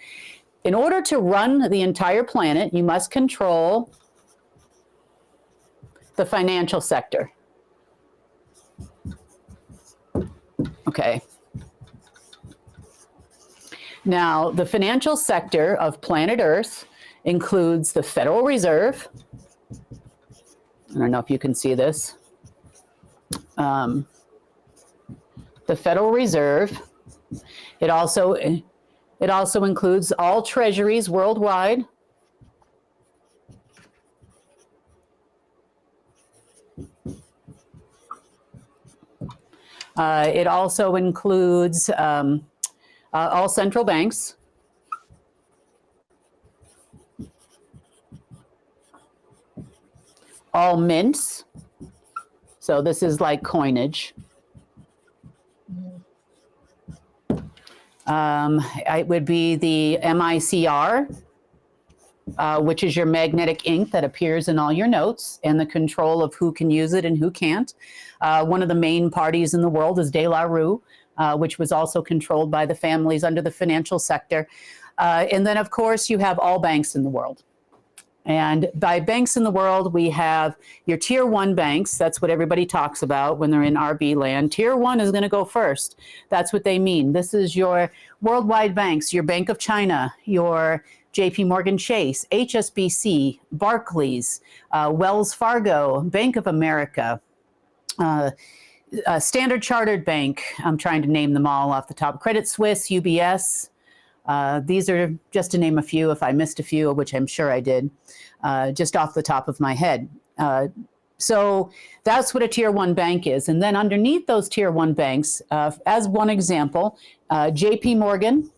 in order to run the entire planet, you must control the financial sector. Okay. Now, the financial sector of planet Earth includes the Federal Reserve. I don't know if you can see this. The Federal Reserve. It It also includes all treasuries worldwide. It also includes all central banks. All mints. So this is like coinage. It would be the MICR, which is your magnetic ink that appears in all your notes, and the control of who can use it and who can't. One of the main parties in the world is De La Rue, which was also controlled by the families under the financial sector. And then, of course, you have all banks in the world. And by banks in the world, we have your tier 1 banks. That's what everybody talks about when they're in RB land. Tier 1 is going to go first. That's what they mean. This is your worldwide banks, your Bank of China, your JP Morgan Chase, HSBC, Barclays, Wells Fargo, Bank of America, Standard Chartered Bank. I'm trying to name them all off the top. Credit Suisse, UBS. These are just to name a few. If I missed a few, which I'm sure I did, just off the top of my head. So that's what a tier 1 bank is. And then underneath those tier 1 banks, as one example, JP Morgan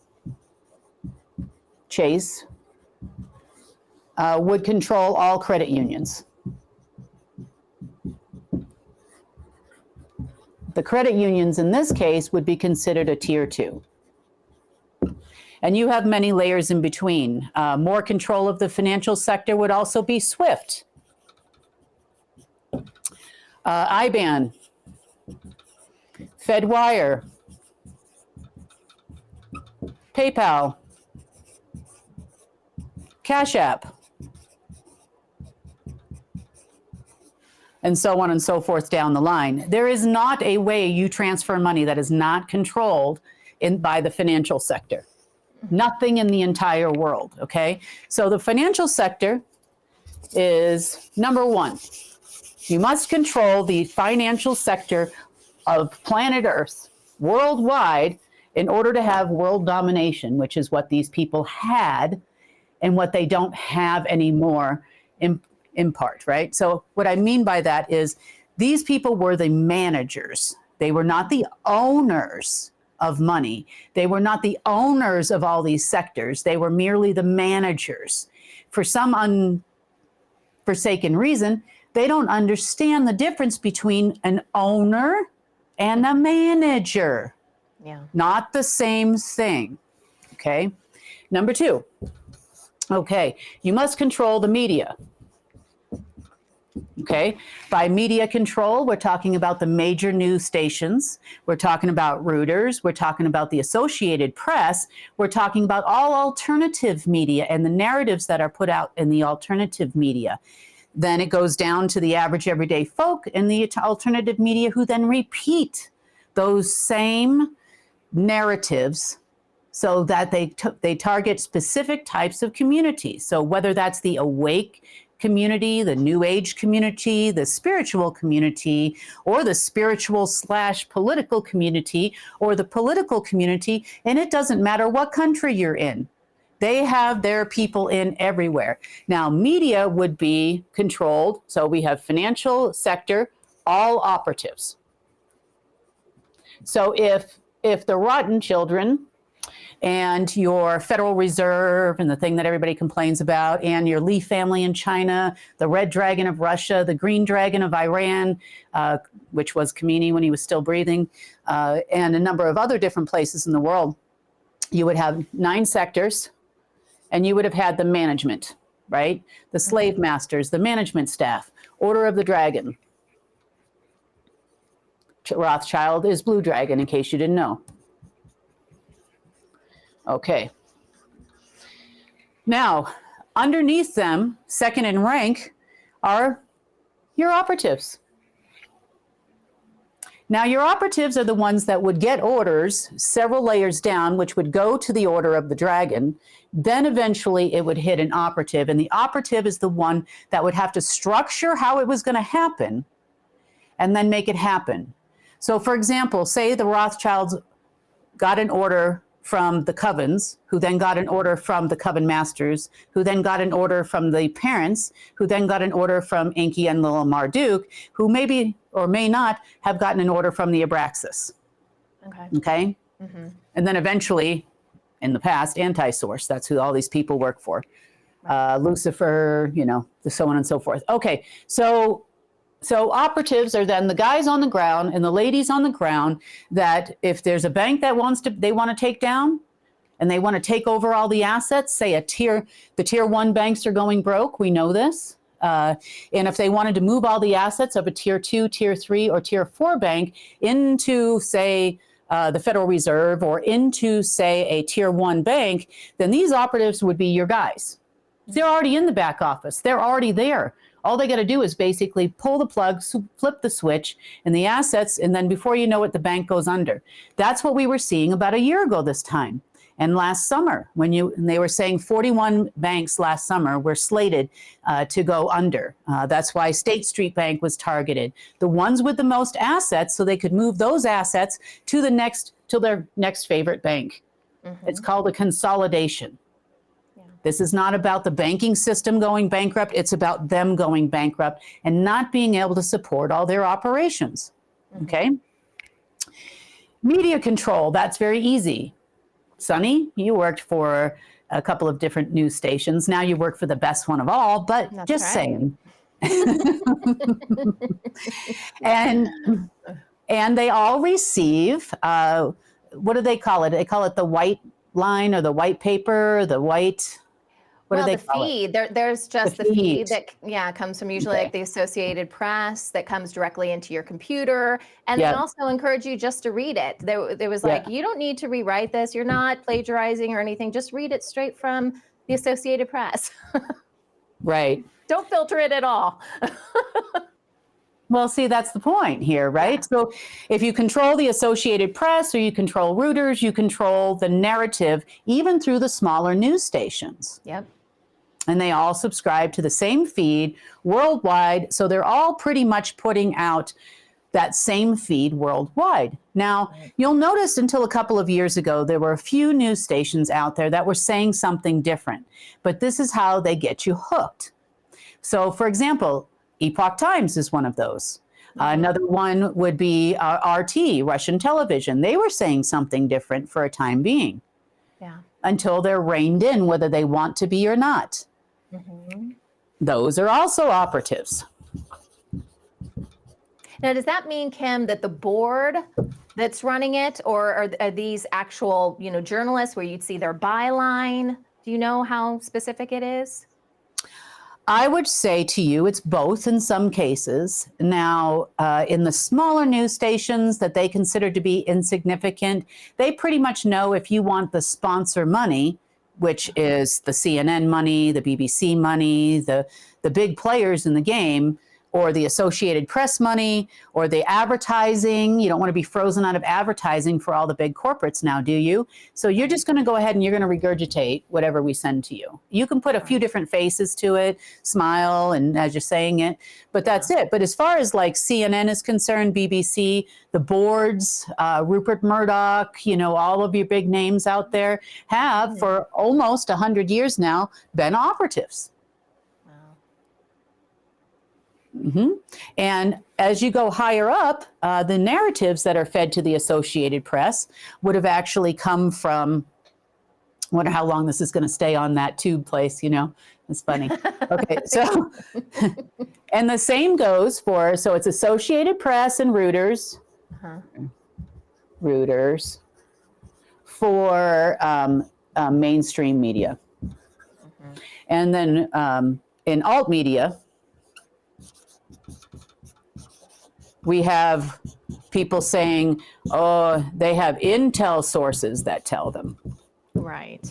Chase would control all credit unions. The credit unions in this case would be considered a tier 2. And you have many layers in between. More control of the financial sector would also be SWIFT, IBAN, FedWire, PayPal, Cash App, and so on and so forth down the line. There is not a way you transfer money that is not controlled by the financial sector. Nothing in the entire world, okay? So the financial sector is number 1. You must control the financial sector of planet Earth worldwide in order to have world domination, which is what these people had and what they don't have anymore in part, right? So what I mean by that is these people were the managers. They were not the owners of money. They were not the owners of all these sectors. They were merely the managers. For some unforsaken reason, they don't understand the difference between an owner and a manager. Yeah. Not the same thing. Okay. Number 2. Okay. You must control the media. Okay. By media control, we're talking about the major news stations. We're talking about Reuters. We're talking about the Associated Press. We're talking about all alternative media and the narratives that are put out in the alternative media. Then it goes down to the average everyday folk in the alternative media who then repeat those same narratives so that they target specific types of communities. So whether that's the awake community, the new age community, the spiritual community, or the spiritual/political community, or the political community, and it doesn't matter what country you're in. They have their people in everywhere. Now, media would be controlled. So we have financial sector, all operatives. So if the rotten children and your Federal Reserve and the thing that everybody complains about, and your Lee family in China, the Red Dragon of Russia, the Green Dragon of Iran, which was Khomeini when he was still breathing, and a number of other different places in the world, you would have 9 sectors, and you would have had the management, right? The slave masters, the management staff, Order of the Dragon. Rothschild is Blue Dragon, in case you didn't know. Okay. Now, underneath them, second in rank, are your operatives. Now, your operatives are the ones that would get orders several layers down, which would go to the Order of the Dragon. Then eventually it would hit an operative, and the operative is the one that would have to structure how it was going to happen and then make it happen. So, for example, say the Rothschilds got an order from the covens, who then got an order from the coven masters, who then got an order from the parents, who then got an order from Enki and Little Marduk, who maybe or may not have gotten an order from the Abraxas. Okay? And then eventually, in the past, Anti-Source. That's who all these people work for. Lucifer, you know, so on and so forth. Okay, so operatives are then the guys on the ground and the ladies on the ground that if there's a bank that they want to take down and they want to take over all the assets, say the tier 1 banks are going broke, we know this. And if they wanted to move all the assets of a tier 2, tier 3, or tier 4 bank into, say, the Federal Reserve or into, say, a tier 1 bank, then these operatives would be your guys. They're already in the back office. They're already there. All they got to do is basically pull the plug, flip the switch, and the assets, and then before you know it, the bank goes under. That's what we were seeing about a year ago this time. And last summer, and they were saying 41 banks last summer were slated to go under. That's why State Street Bank was targeted. The ones with the most assets, so they could move those assets to their next favorite bank. It's called a consolidation. This is not about the banking system going bankrupt. It's about them going bankrupt and not being able to support all their operations. Okay? Media control, that's very easy. Sonny, you worked for a couple of different news stations. Now you work for the best one of all, but that's just saying. and they all receive, what do they call it? They call it the white line or the white paper, the white... What do they call feed. There's just the feed that comes from usually like the Associated Press that comes directly into your computer. And they also encourage you just to read it. There was like, you don't need to rewrite this. You're not plagiarizing or anything. Just read it straight from the Associated Press. Right. Don't filter it at all. Well, see, that's the point here, right? So if you control the Associated Press or you control Reuters, you control the narrative, even through the smaller news stations. Yep. And they all subscribe to the same feed worldwide. So they're all pretty much putting out that same feed worldwide. Now, you'll notice until a couple of years ago, there were a few news stations out there that were saying something different. But this is how they get you hooked. So, for example, Epoch Times is one of those. Another one would be RT, Russian television. They were saying something different for a time being. Until they're reined in, whether they want to be or not. Those are also operatives. Now, does that mean, Kim, that the board that's running it, or are these actual, journalists where you'd see their byline? Do you know how specific it is? I would say to you, it's both in some cases. Now, in the smaller news stations that they consider to be insignificant, they pretty much know if you want the sponsor money, which is the CNN money, the BBC money, the big players in the game, or the Associated Press money, or the advertising. You don't want to be frozen out of advertising for all the big corporates now, do you? So you're just going to go ahead and you're going to regurgitate whatever we send to you. You can put a few different faces to it, smile, and as you're saying it, but that's it. But as far as like CNN is concerned, BBC, the boards, Rupert Murdoch, all of your big names out there have for almost 100 years now been operatives. And as you go higher up, the narratives that are fed to the Associated Press would have actually come from, I wonder how long this is going to stay on that tube place, it's funny. Okay, so, and the same goes for, so it's Associated Press and Reuters, Reuters for mainstream media. And then in alt media, we have people saying, oh, they have intel sources that tell them. Right.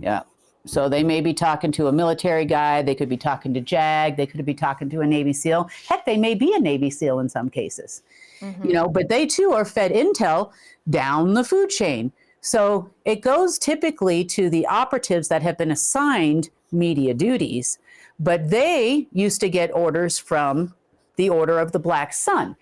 Yeah. So they may be talking to a military guy. They could be talking to JAG. They could be talking to a Navy SEAL. Heck, they may be a Navy SEAL in some cases. But they too are fed intel down the food chain. So it goes typically to the operatives that have been assigned media duties, but they used to get orders from the Order of the Black Sun.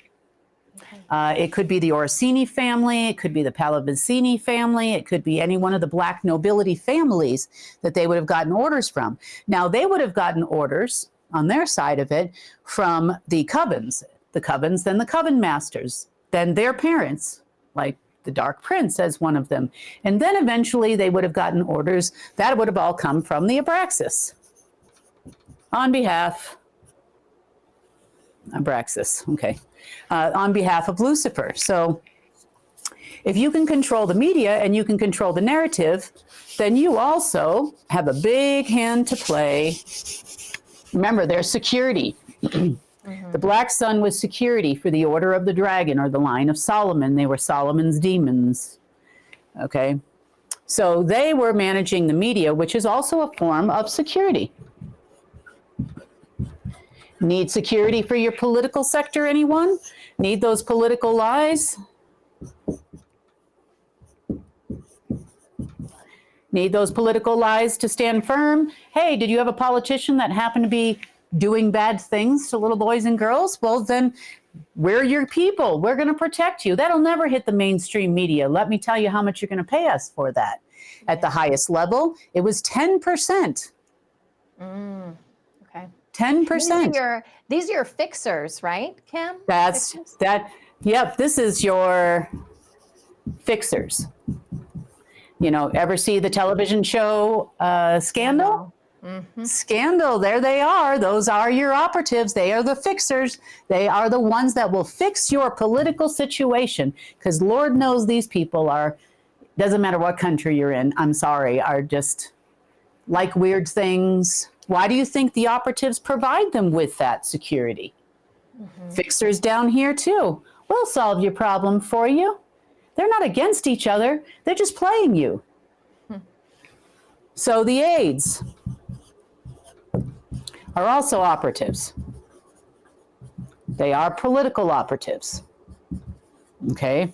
It could be the Orsini family, it could be the Pallavicini family, it could be any one of the black nobility families that they would have gotten orders from. Now, they would have gotten orders on their side of it from the covens, then the coven masters, then their parents, like the Dark Prince as one of them. And then eventually they would have gotten orders that would have all come from the Abraxas on behalf of Lucifer. So if you can control the media and you can control the narrative, then you also have a big hand to play. Remember, there's security. The Black Sun was security for the Order of the Dragon, or the line of Solomon. They were Solomon's demons. Okay? So they were managing the media, which is also a form of security. Need security for your political sector, anyone? Need those political lies? Need those political lies to stand firm? Hey, did you have a politician that happened to be doing bad things to little boys and girls? Well, then we're your people. We're going to protect you. That'll never hit the mainstream media. Let me tell you how much you're going to pay us for that. At the highest level, it was 10%. Okay. 10%. These are your fixers, right, Kim? That's fixers? that. Yep. This is your fixers. You know, ever see the television show Scandal? Scandal, there they are. Those are your operatives. They are the fixers. They are the ones that will fix your political situation. Because Lord knows these people are, doesn't matter what country you're in, I'm sorry, are just like weird things. Why do you think the operatives provide them with that security? Fixers down here too. We'll solve your problem for you. They're not against each other. They're just playing you. So the aides are also operatives. They are political operatives. Okay?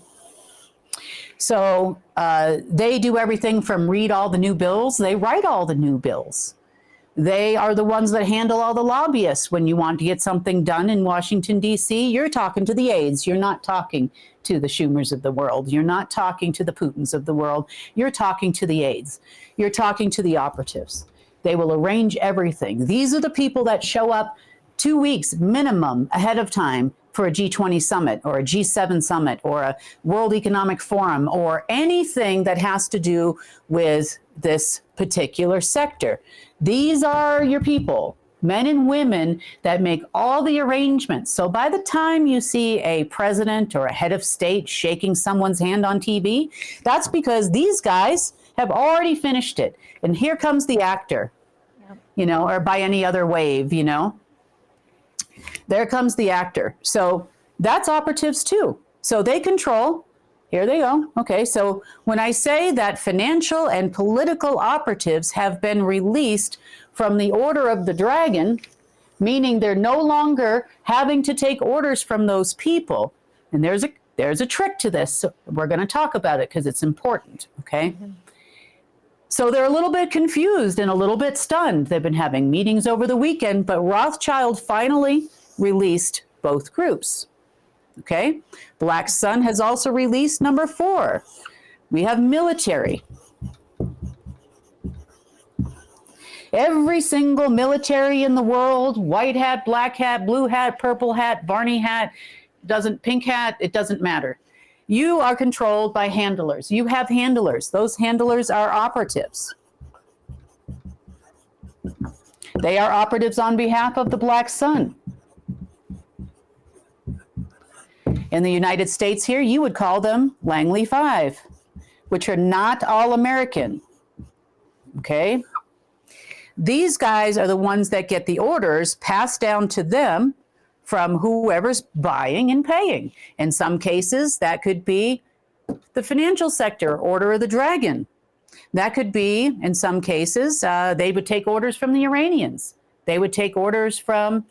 So they do everything from read all the new bills. They write all the new bills. They are the ones that handle all the lobbyists. When you want to get something done in Washington, D.C., you're talking to the aides. You're not talking to the Schumers of the world. You're not talking to the Putins of the world. You're talking to the aides. You're talking to the operatives. They will arrange everything. These are the people that show up 2 weeks minimum ahead of time for a G20 summit or a G7 summit or a World Economic Forum or anything that has to do with this particular sector. These are your people, men and women that make all the arrangements. So by the time you see a president or a head of state shaking someone's hand on TV, that's because these guys have already finished it. And here comes the actor, you know, or by any other wave, you know. There comes the actor. So that's operatives too. So they control. Here they go. Okay, so when I say that financial and political operatives have been released from the Order of the Dragon, meaning they're no longer having to take orders from those people. And there's a trick to this. So we're going to talk about it because it's important, okay? So they're a little bit confused and a little bit stunned. They've been having meetings over the weekend, but Rothschild finally released both groups. Okay, Black Sun has also released number 4. We have military. Every single military in the world, white hat, black hat, blue hat, purple hat, Barney hat, pink hat, it doesn't matter. You are controlled by handlers. You have handlers. Those handlers are operatives. They are operatives on behalf of the Black Sun. In the United States here, you would call them Langley 5, which are not all American. Okay? These guys are the ones that get the orders passed down to them from whoever's buying and paying. In some cases, that could be the financial sector, Order of the Dragon. That could be, in some cases, they would take orders from the Iranians. They would take orders from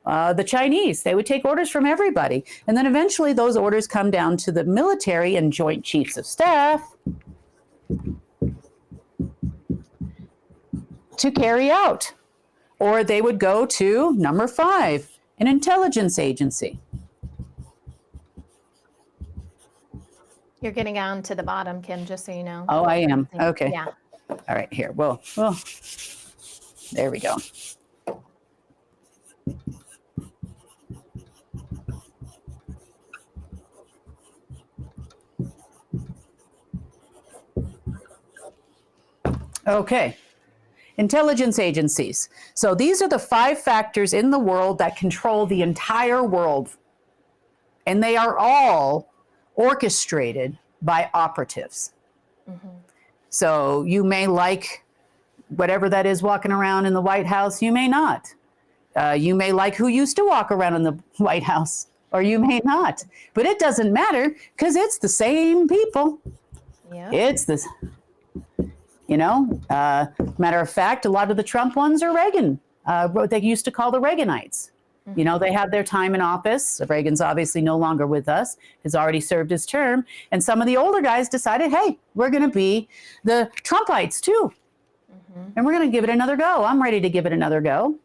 the Chinese. They would take orders from everybody. And then eventually those orders come down to the military and Joint Chiefs of Staff to carry out. Or they would go to number 5, an intelligence agency. You're getting on to the bottom, Kim, just so you know. Oh, I am. Okay. Yeah. All right, here. Well, there we go. Okay. Intelligence agencies. So these are the 5 factors in the world that control the entire world. And they are all orchestrated by operatives. Mm-hmm. So you may like whatever that is walking around in the White House, you may not. You may like who used to walk around in the White House, or you may not. But it doesn't matter because it's the same people. Yeah. It's this. Matter of fact, a lot of the Trump ones are Reagan, what they used to call the Reaganites. Mm-hmm. You know, they had their time in office. Reagan's obviously no longer with us, has already served his term. And some of the older guys decided, hey, we're going to be the Trumpites too. Mm-hmm. And we're going to give it another go. I'm ready to give it another go,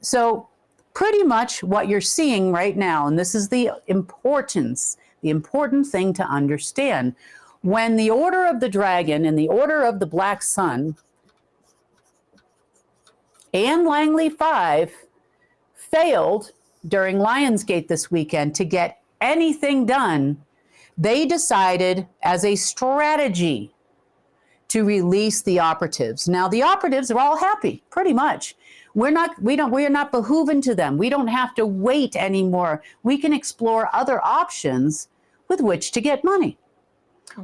So pretty much what you're seeing right now, and this is the important thing to understand. When the Order of the Dragon and the Order of the Black Sun and Langley 5 failed during Lionsgate this weekend to get anything done, they decided as a strategy to release the operatives. Now, the operatives are all happy, pretty much. We are not beholden to them. We don't have to wait anymore. We can explore other options with which to get money.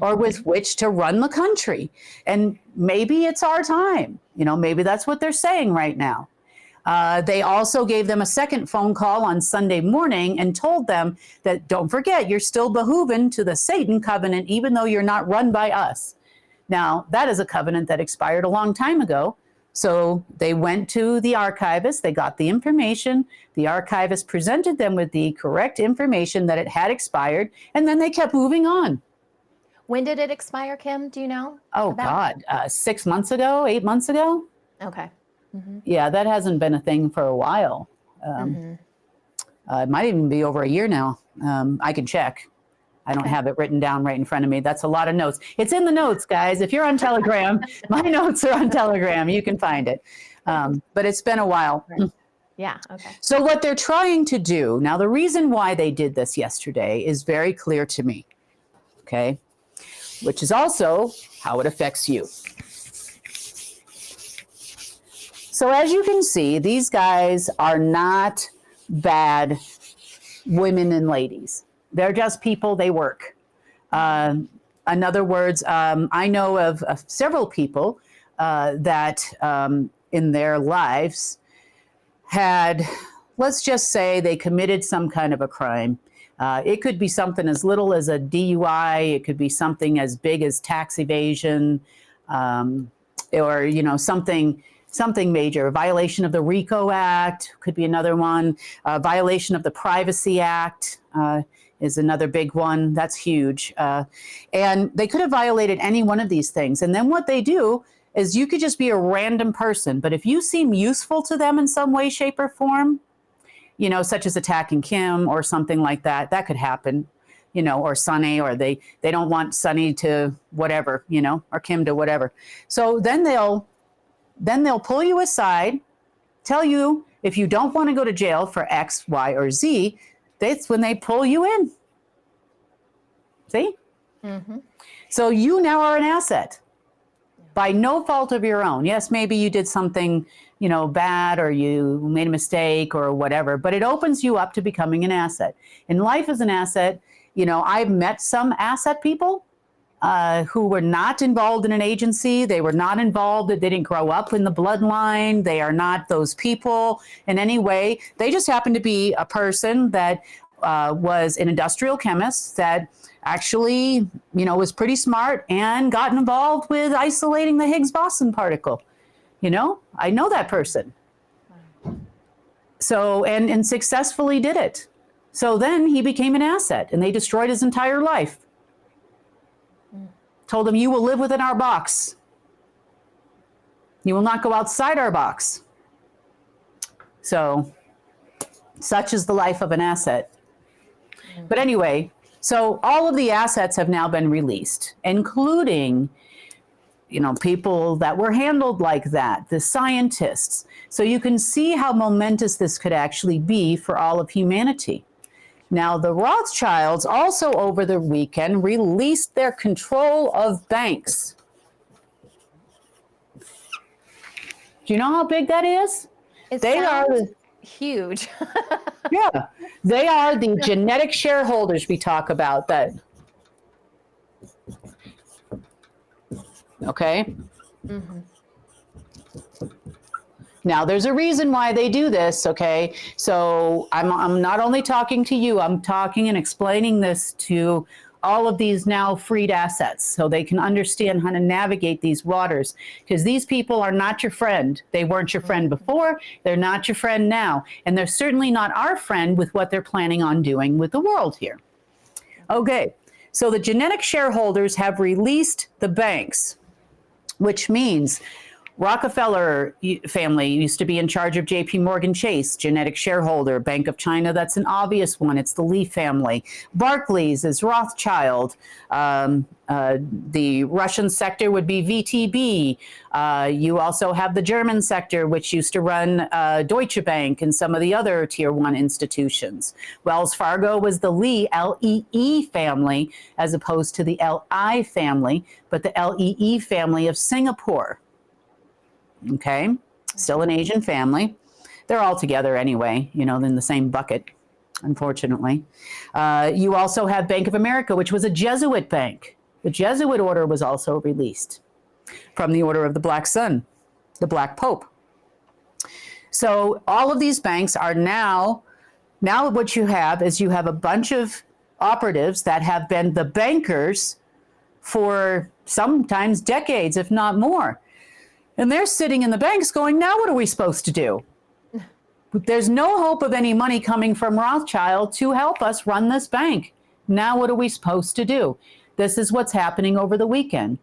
Or with which to run the country. And maybe it's our time. Maybe that's what they're saying right now. They also gave them a second phone call on Sunday morning and told them that, don't forget, you're still beholden to the Satan covenant, even though you're not run by us. Now, that is a covenant that expired a long time ago. So they went to the archivist, they got the information, the archivist presented them with the correct information that it had expired, and then they kept moving on. When did it expire, Kim? Do you know? Oh, God, 6 months ago, 8 months ago. Okay. Mm-hmm. Yeah, that hasn't been a thing for a while. It might even be over a year now. I can check. I don't have it written down right in front of me. That's a lot of notes. It's in the notes, guys. If you're on Telegram, my notes are on Telegram. You can find it. But it's been a while. Right. Yeah, okay. So what they're trying to do, now the reason why they did this yesterday is very clear to me, okay? Which is also how it affects you. So as you can see, these guys are not bad women and ladies. They're just people, they work. In other words, I know of several people that in their lives had, let's just say they committed some kind of a crime. It could be something as little as a DUI. It could be something as big as tax evasion, or something major. A violation of the RICO Act could be another one. A violation of the Privacy Act is another big one. That's huge. And they could have violated any one of these things. And then what they do is you could just be a random person, but if you seem useful to them in some way, shape, or form, such as attacking Kim or something like that, that could happen, or Sunny, or they don't want Sunny to whatever, or Kim to whatever. So then they'll pull you aside, tell you if you don't want to go to jail for X, Y, or Z, that's when they pull you in. See? Mm-hmm. So you now are an asset by no fault of your own. Yes, maybe you did something bad, or you made a mistake or whatever, but it opens you up to becoming an asset. And life is an asset. I've met some asset people who were not involved in an agency. They were not involved. They didn't grow up in the bloodline. They are not those people in any way. They just happened to be a person that was an industrial chemist that actually, was pretty smart and got involved with isolating the Higgs boson particle. I know that person. So, and successfully did it. So then he became an asset, and they destroyed his entire life. Told him, you will live within our box. You will not go outside our box. So, such is the life of an asset. But anyway, So all of the assets have now been released, including, you know, people that were handled like that, the scientists. So you can see how momentous this could actually be for all of humanity. Now, the Rothschilds also over the weekend released their control of banks. Do you know how big that is? They are huge. Yeah, they are the genetic shareholders we talk about. That okay. Mm-hmm. Now, there's a reason why they do this, okay? So I'm not only talking to you, I'm talking and explaining this to all of these now freed assets so they can understand how to navigate these waters, because these people are not your friend. They weren't your friend before, they're not your friend now, and they're certainly not our friend with what they're planning on doing with the world here. Okay, so the genetic shareholders have released the banks, which means Rockefeller family used to be in charge of JP Morgan Chase, genetic shareholder. Bank of China, that's an obvious one. It's the Lee family. Barclays is Rothschild. The Russian sector would be VTB. You also have the German sector, which used to run Deutsche Bank and some of the other tier one institutions. Wells Fargo was the Lee, L-E-E family, as opposed to the L-I family, but the L-E-E family of Singapore. Okay, still an Asian family. They're all together anyway, you know, in the same bucket, unfortunately. You also have Bank of America, which was a Jesuit bank. The Jesuit order was also released from the Order of the Black Sun, the Black Pope. So all of these banks are now what you have is you have a bunch of operatives that have been the bankers for sometimes decades, if not more. And they're sitting in the banks going, now what are we supposed to do? There's no hope of any money coming from Rothschild to help us run this bank. Now what are we supposed to do? This is what's happening over the weekend.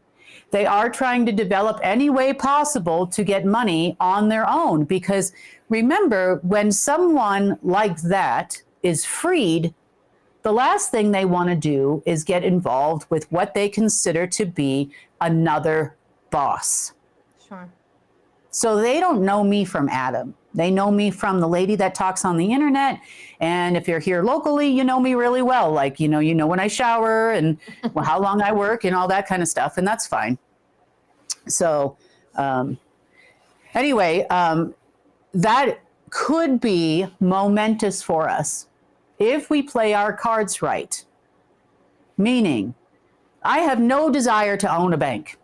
They are trying to develop any way possible to get money on their own, because remember, when someone like that is freed, the last thing they want to do is get involved with what they consider to be another boss. Sure. So they don't know me from Adam. They know me from the lady that talks on the internet. And if you're here locally, you know me really well. Like, you know when I shower and how long I work and all that kind of stuff. And that's fine. So anyway, that could be momentous for us if we play our cards right. Meaning, I have no desire to own a bank.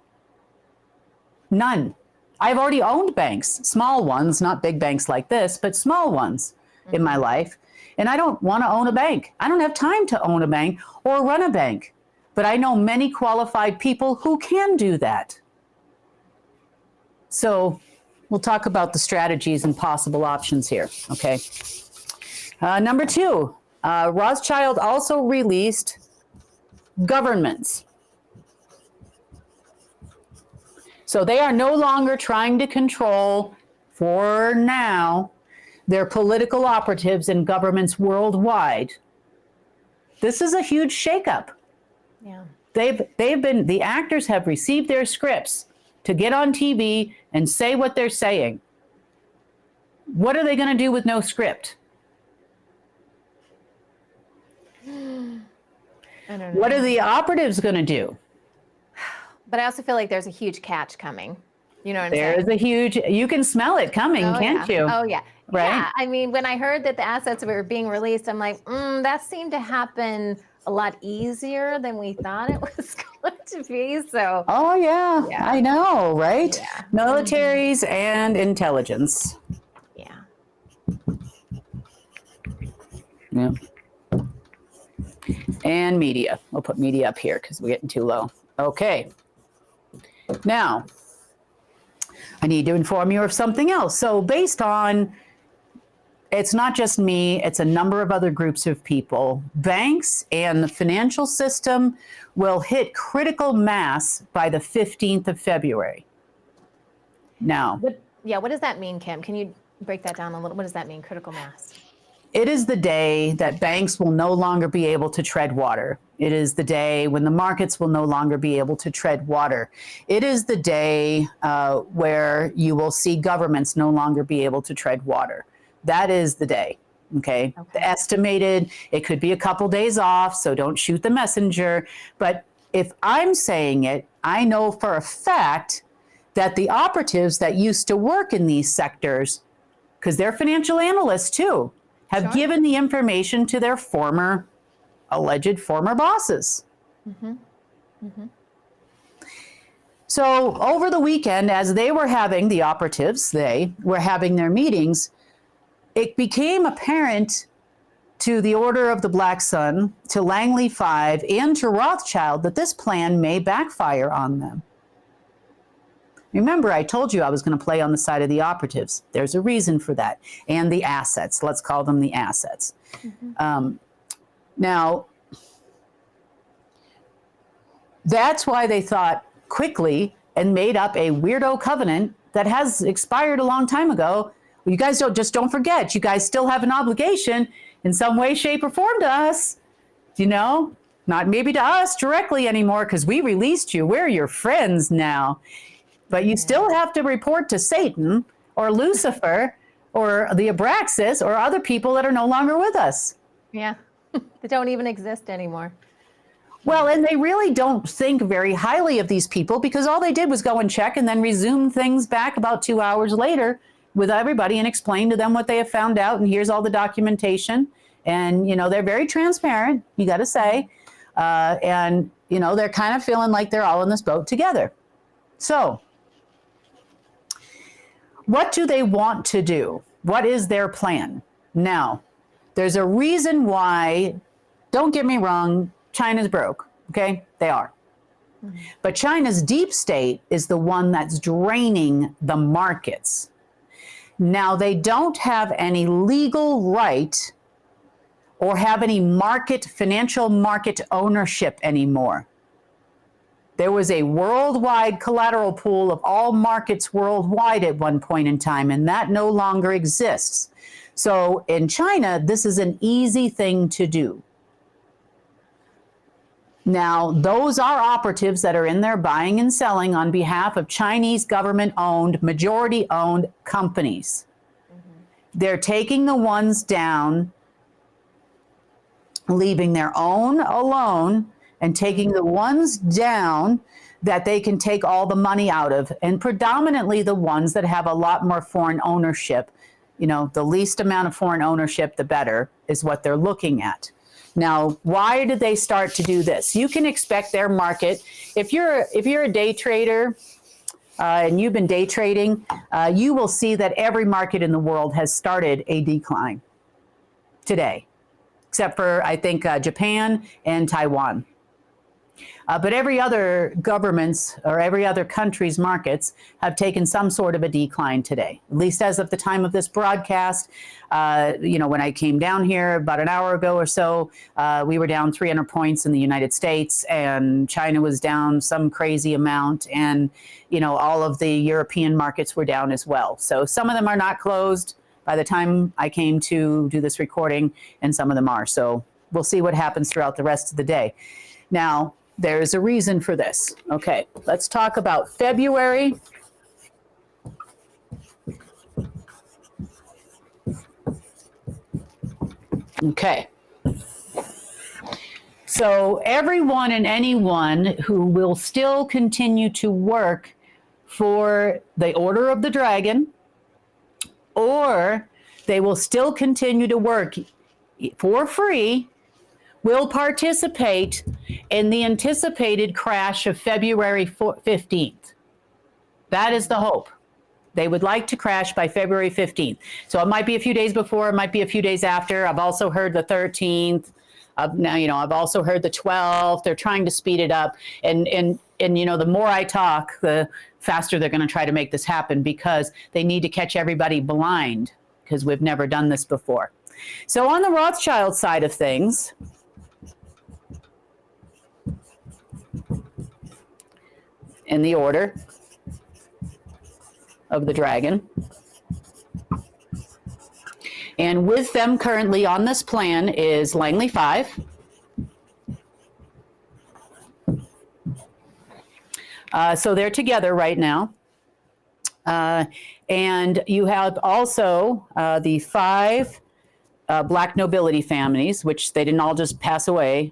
None. I've already owned banks, small ones, not big banks like this, but small ones in my life. And I don't want to own a bank. I don't have time to own a bank or run a bank. But I know many qualified people who can do that. So we'll talk about the strategies and possible options here, okay? Number two, Rothschild also released governments. So they are no longer trying to control, for now, their political operatives in governments worldwide. This is a huge shakeup. Yeah. The actors have received their scripts to get on TV and say what they're saying. What are they going to do with no script? I don't know. What are the operatives going to do? But I also feel like there's a huge catch coming. You know what I'm saying? There's a huge, you can smell it coming, can't you? Oh, yeah. Right? Yeah. I mean, when I heard that the assets were being released, I'm like, that seemed to happen a lot easier than we thought it was going to be. So. Oh, yeah. I know, right? Yeah. Militaries and intelligence. Yeah. Yeah. And media. We'll put media up here because we're getting too low. Okay. Now, I need to inform you of something else. So based on, it's not just me, it's a number of other groups of people, banks and the financial system will hit critical mass by the 15th of February. Now. What does that mean, Kim? Can you break that down a little? What does that mean, critical mass? It is the day that banks will no longer be able to tread water. It is the day when the markets will no longer be able to tread water. It is the day where you will see governments no longer be able to tread water. That is the day. Okay. Estimated, it could be a couple days off, so don't shoot the messenger. But if I'm saying it, I know for a fact that the operatives that used to work in these sectors, because they're financial analysts too, have given the information to their alleged former bosses. So over the weekend, as they were having the operatives, they were having their meetings, it became apparent to the Order of the Black Sun, to Langley 5, and to Rothschild that this plan may backfire on them. Remember, I told you I was going to play on the side of the operatives. There's a reason for that. And the assets. Let's call them the assets. Now, that's why they thought quickly and made up a weirdo covenant that has expired a long time ago. You guys don't forget, you guys still have an obligation in some way, shape, or form to us. You know, not maybe to us directly anymore because we released you. We're your friends now. But you still have to report to Satan or Lucifer or the Abraxas or other people that are no longer with us. Yeah, they don't even exist anymore. Well, and they really don't think very highly of these people because all they did was go and check and then resume things back about 2 hours later with everybody and explain to them what they have found out. And here's all the documentation. And, you know, they're very transparent, you got to say. And, you know, they're kind of feeling like they're all in this boat together. So what do they want to do? What is their plan? Now, there's a reason why, don't get me wrong, China's broke, okay? They are. But China's deep state is the one that's draining the markets. Now, they don't have any legal right or have any financial market ownership anymore. There was a worldwide collateral pool of all markets worldwide at one point in time, and that no longer exists. So in China, this is an easy thing to do. Now, those are operatives that are in there buying and selling on behalf of Chinese government-owned, majority-owned companies. They're taking the ones down, leaving their own alone, and taking the ones down that they can take all the money out of, and predominantly the ones that have a lot more foreign ownership. You know, the least amount of foreign ownership, the better, is what they're looking at. Now, why did they start to do this? You can expect their market. If you're a day trader and you've been day trading, you will see that every market in the world has started a decline today, except for, I think, Japan and Taiwan. But every other government's or every other country's markets have taken some sort of a decline today, at least as of the time of this broadcast. You know, when I came down here about an hour ago or so, we were down 300 points in the United States, and China was down some crazy amount. And, you know, all of the European markets were down as well. So some of them are not closed by the time I came to do this recording, and some of them are. So we'll see what happens throughout the rest of the day. Now, there's a reason for this. Okay, let's talk about February. Okay. So everyone and anyone who will still continue to work for the Order of the Dragon, or they will still continue to work for free, will participate in the anticipated crash of February 15th. That is the hope. They would like to crash by February 15th. So it might be a few days before, it might be a few days after. I've also heard the 13th. Now, you know, I've also heard the 12th. They're trying to speed it up. And you know, the more I talk, the faster they're going to try to make this happen, because they need to catch everybody blind, because we've never done this before. So on the Rothschild side of things, in the Order of the Dragon, And with them currently on this plan is Langley 5. So they're together right now. And you have also the 5 Black nobility families, which they didn't all just pass away.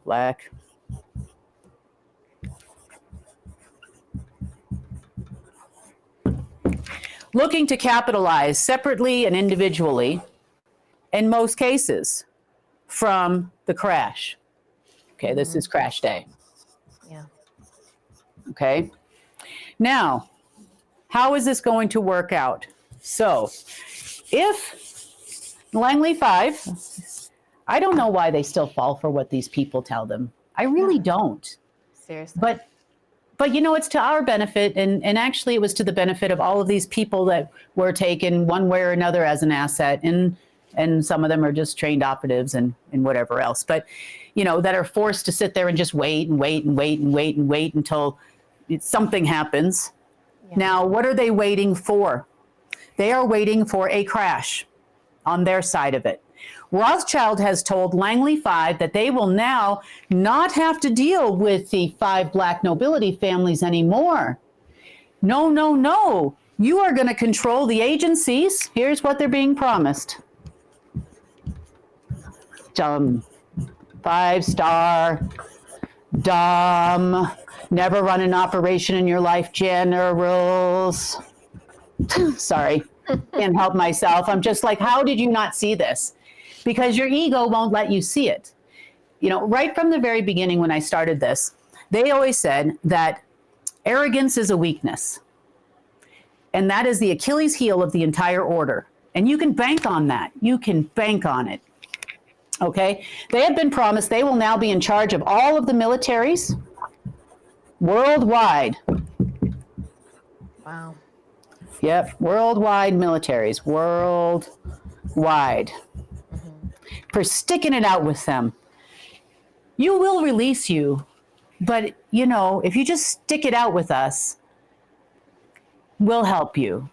Black. Looking to capitalize separately and individually, in most cases, from the crash. Okay, this is crash day. Yeah. Okay. Now, how is this going to work out? So, if Langley 5, I don't know why they still fall for what these people tell them. I really don't. Seriously. But you know, it's to our benefit, and actually it was to the benefit of all of these people that were taken one way or another as an asset, and some of them are just trained operatives and whatever else. But, you know, that are forced to sit there and just wait until something happens. Yeah. Now, what are they waiting for? They are waiting for a crash on their side of it. Rothschild has told Langley 5 that they will now not have to deal with the 5 Black nobility families anymore. No, no, no. You are going to control the agencies. Here's what they're being promised. 5-star, dumb, never run an operation in your life generals. Sorry, can't help myself. I'm just like, how did you not see this? Because your ego won't let you see it. You know, right from the very beginning when I started this, they always said that arrogance is a weakness. And that is the Achilles heel of the entire order. And you can bank on that. You can bank on it. Okay? They have been promised they will now be in charge of all of the militaries worldwide. Wow. Yep, worldwide militaries, worldwide. For sticking it out with them. You will release you, but you know, if you just stick it out with us, we'll help you.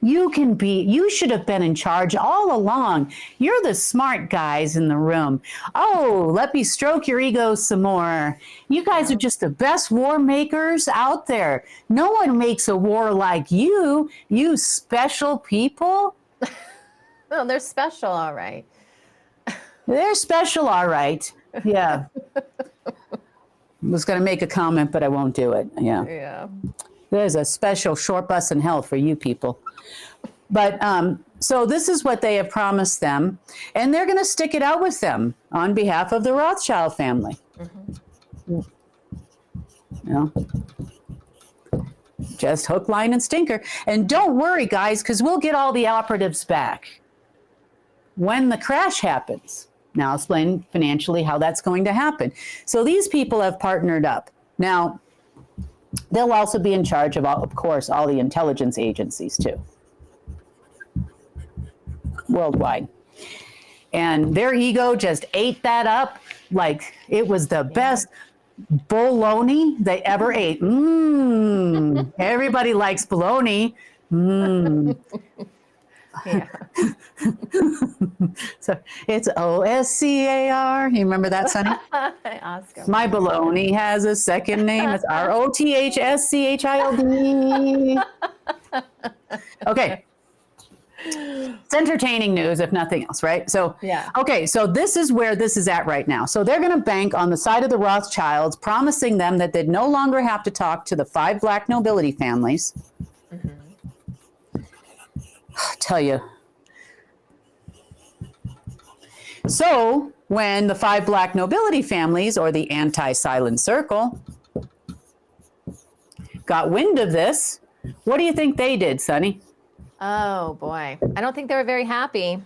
You should have been in charge all along. You're the smart guys in the room. Oh, let me stroke your ego some more. You guys are just the best war makers out there. No one makes a war like you special people. Well, they're special, all right. They're special, all right. Yeah. I was going to make a comment, but I won't do it. Yeah. Yeah. There's a special short bus in hell for you people. But so this is what they have promised them, and they're going to stick it out with them on behalf of the Rothschild family. Mm-hmm. You know, just hook, line, and stinker. And don't worry, guys, because we'll get all the operatives back when the crash happens. Now I'll explain financially how that's going to happen. So these people have partnered up. Now, they'll also be in charge of course, all the intelligence agencies too, worldwide. And their ego just ate that up like it was the best bologna they ever ate. Everybody likes bologna. Yeah. So it's OSCAR. You remember that, Sonny? Oscar. My baloney has a second name. It's ROTHSCHILD. Okay. It's entertaining news, if nothing else, right? So, yeah. Okay, so this is where this is at right now. So they're going to bank on the side of the Rothschilds, promising them that they'd no longer have to talk to the 5 Black nobility families. Mm-hmm. I'll tell you. So when the 5 Black nobility families, or the anti-silent circle, got wind of this, what do you think they did, Sonny? Oh, boy. I don't think they were very happy.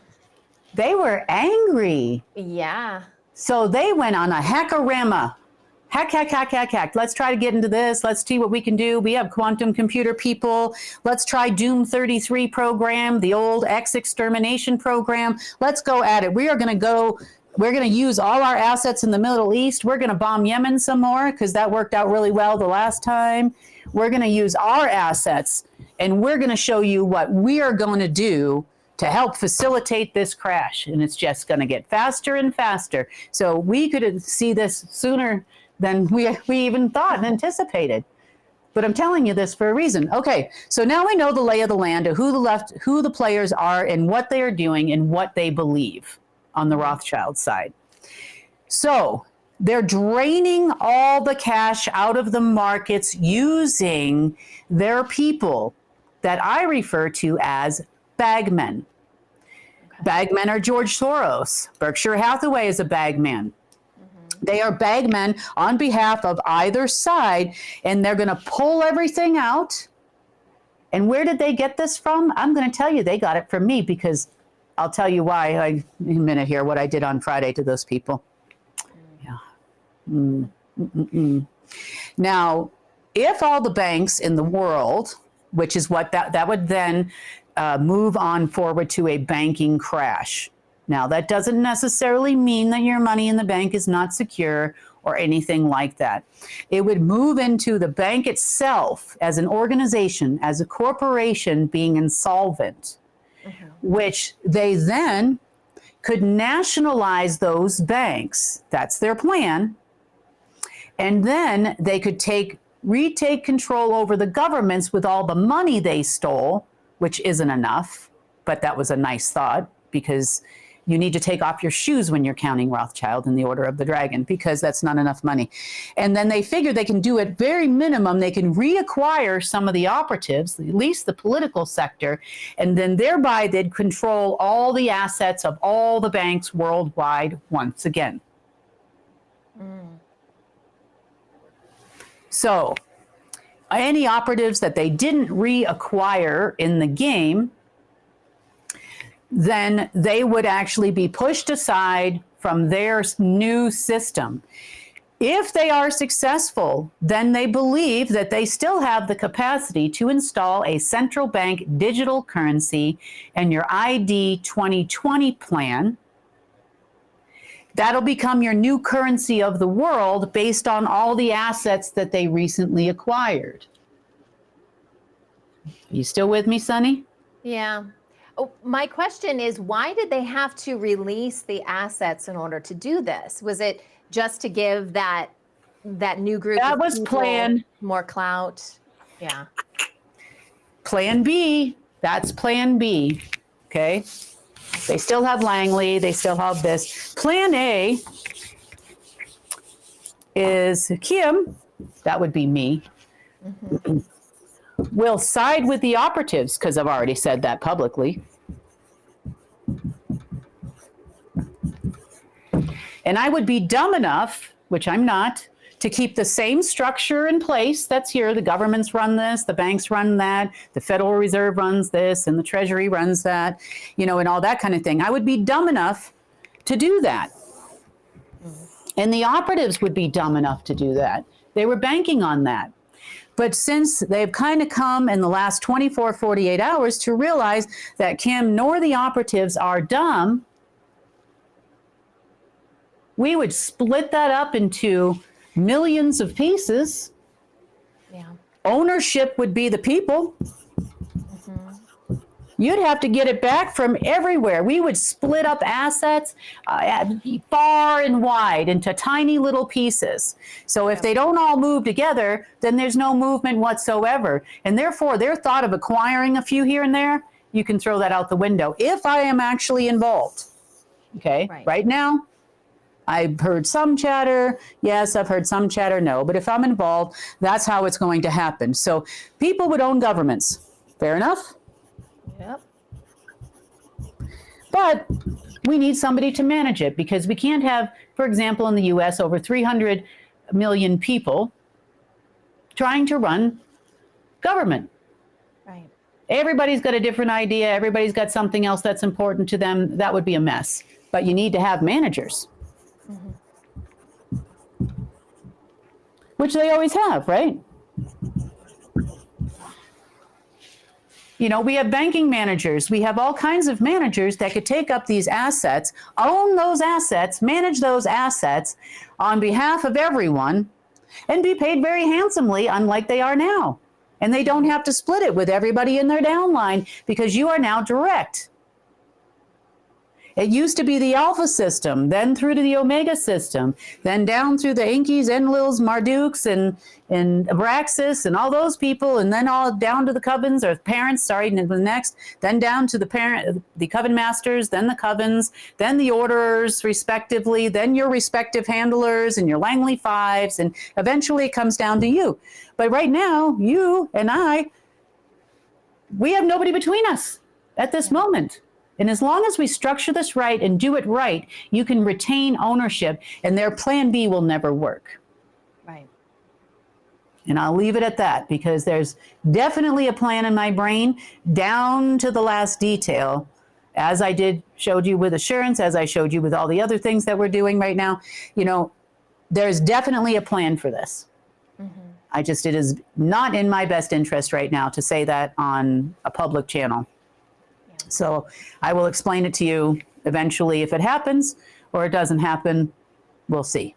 They were angry. Yeah. So they went on a hackorama. Hack. Let's try to get into this. Let's see what we can do. We have quantum computer people. Let's try Doom 33 program, the old X extermination program. Let's go at it. We're going to use all our assets in the Middle East. We're going to bomb Yemen some more because that worked out really well the last time. We're going to use our assets, and we're going to show you what we are going to do to help facilitate this crash. And it's just going to get faster and faster. So we could see this sooner than we even thought and anticipated. But I'm telling you this for a reason. Okay, so now we know the lay of the land of who the players are and what they are doing and what they believe on the Rothschild side. So they're draining all the cash out of the markets using their people that I refer to as bagmen. Okay. Bagmen are George Soros. Berkshire Hathaway is a bagman. They are bagmen on behalf of either side, and they're going to pull everything out. And where did they get this from? I'm going to tell you they got it from me, because I'll tell you why in a minute here, what I did on Friday to those people. Yeah. Now, if all the banks in the world, which is what that would then move on forward to a banking crash. Now, that doesn't necessarily mean that your money in the bank is not secure or anything like that. It would move into the bank itself as an organization, as a corporation being insolvent, which they then could nationalize those banks. That's their plan. And then they could retake control over the governments with all the money they stole, which isn't enough, but that was a nice thought, because you need to take off your shoes when you're counting Rothschild in the Order of the Dragon, because that's not enough money. And then they figure they can do at very minimum, they can reacquire some of the operatives, at least the political sector, and then thereby they'd control all the assets of all the banks worldwide once again. So any operatives that they didn't reacquire in the game, then they would actually be pushed aside from their new system. If they are successful, then they believe that they still have the capacity to install a central bank digital currency and your ID 2020 plan. That'll become your new currency of the world based on all the assets that they recently acquired. You still with me, Sunny? Yeah. Oh, my question is, why did they have to release the assets in order to do this? Was it just to give that new group that was plan more clout? Yeah. Plan B. That's plan B. Okay. They still have Langley. They still have this. Plan A is Kim. That would be me. Will side with the operatives, because I've already said that publicly. And I would be dumb enough, which I'm not, to keep the same structure in place that's here. The governments run this, the banks run that, the Federal Reserve runs this, and the Treasury runs that, and all that kind of thing. I would be dumb enough to do that. And the operatives would be dumb enough to do that. They were banking on that. But since they've kind of come in the last 24, 48 hours to realize that Kim nor the operatives are dumb, we would split that up into millions of pieces. Yeah. Ownership would be the people. You'd have to get it back from everywhere. We would split up assets far and wide into tiny little pieces. So if they don't all move together, then there's no movement whatsoever. And therefore, their thought of acquiring a few here and there, you can throw that out the window if I am actually involved. Okay, right now, I've heard some chatter. Yes, I've heard some chatter. No, but if I'm involved, that's how it's going to happen. So people would own governments. Fair enough? Yep. But we need somebody to manage it, because we can't have, for example, in the US, over 300 million people trying to run government. Right. Everybody's got a different idea. Everybody's got something else that's important to them. That would be a mess. But you need to have managers. Which they always have, right? We have banking managers. We have all kinds of managers that could take up these assets, own those assets, manage those assets on behalf of everyone, and be paid very handsomely, unlike they are now. And they don't have to split it with everybody in their downline, because you are now direct It used to be the Alpha system, then through to the Omega system, then down through the Inkies, Enlils, Marduks, and Abraxas, and all those people, and then all down to the Covens, or parents, sorry, next, then down to the Coven Masters, then the Covens, then the Orderers, respectively, then your respective handlers and your Langley Fives, and eventually it comes down to you. But right now, you and I, we have nobody between us at this moment. And as long as we structure this right and do it right, you can retain ownership, and their plan B will never work. Right. And I'll leave it at that, because there's definitely a plan in my brain down to the last detail, as I showed you with assurance, as I showed you with all the other things that we're doing right now. You know, there's definitely a plan for this. Mm-hmm. It is not in my best interest right now to say that on a public channel. So I will explain it to you eventually if it happens, or it doesn't happen. We'll see.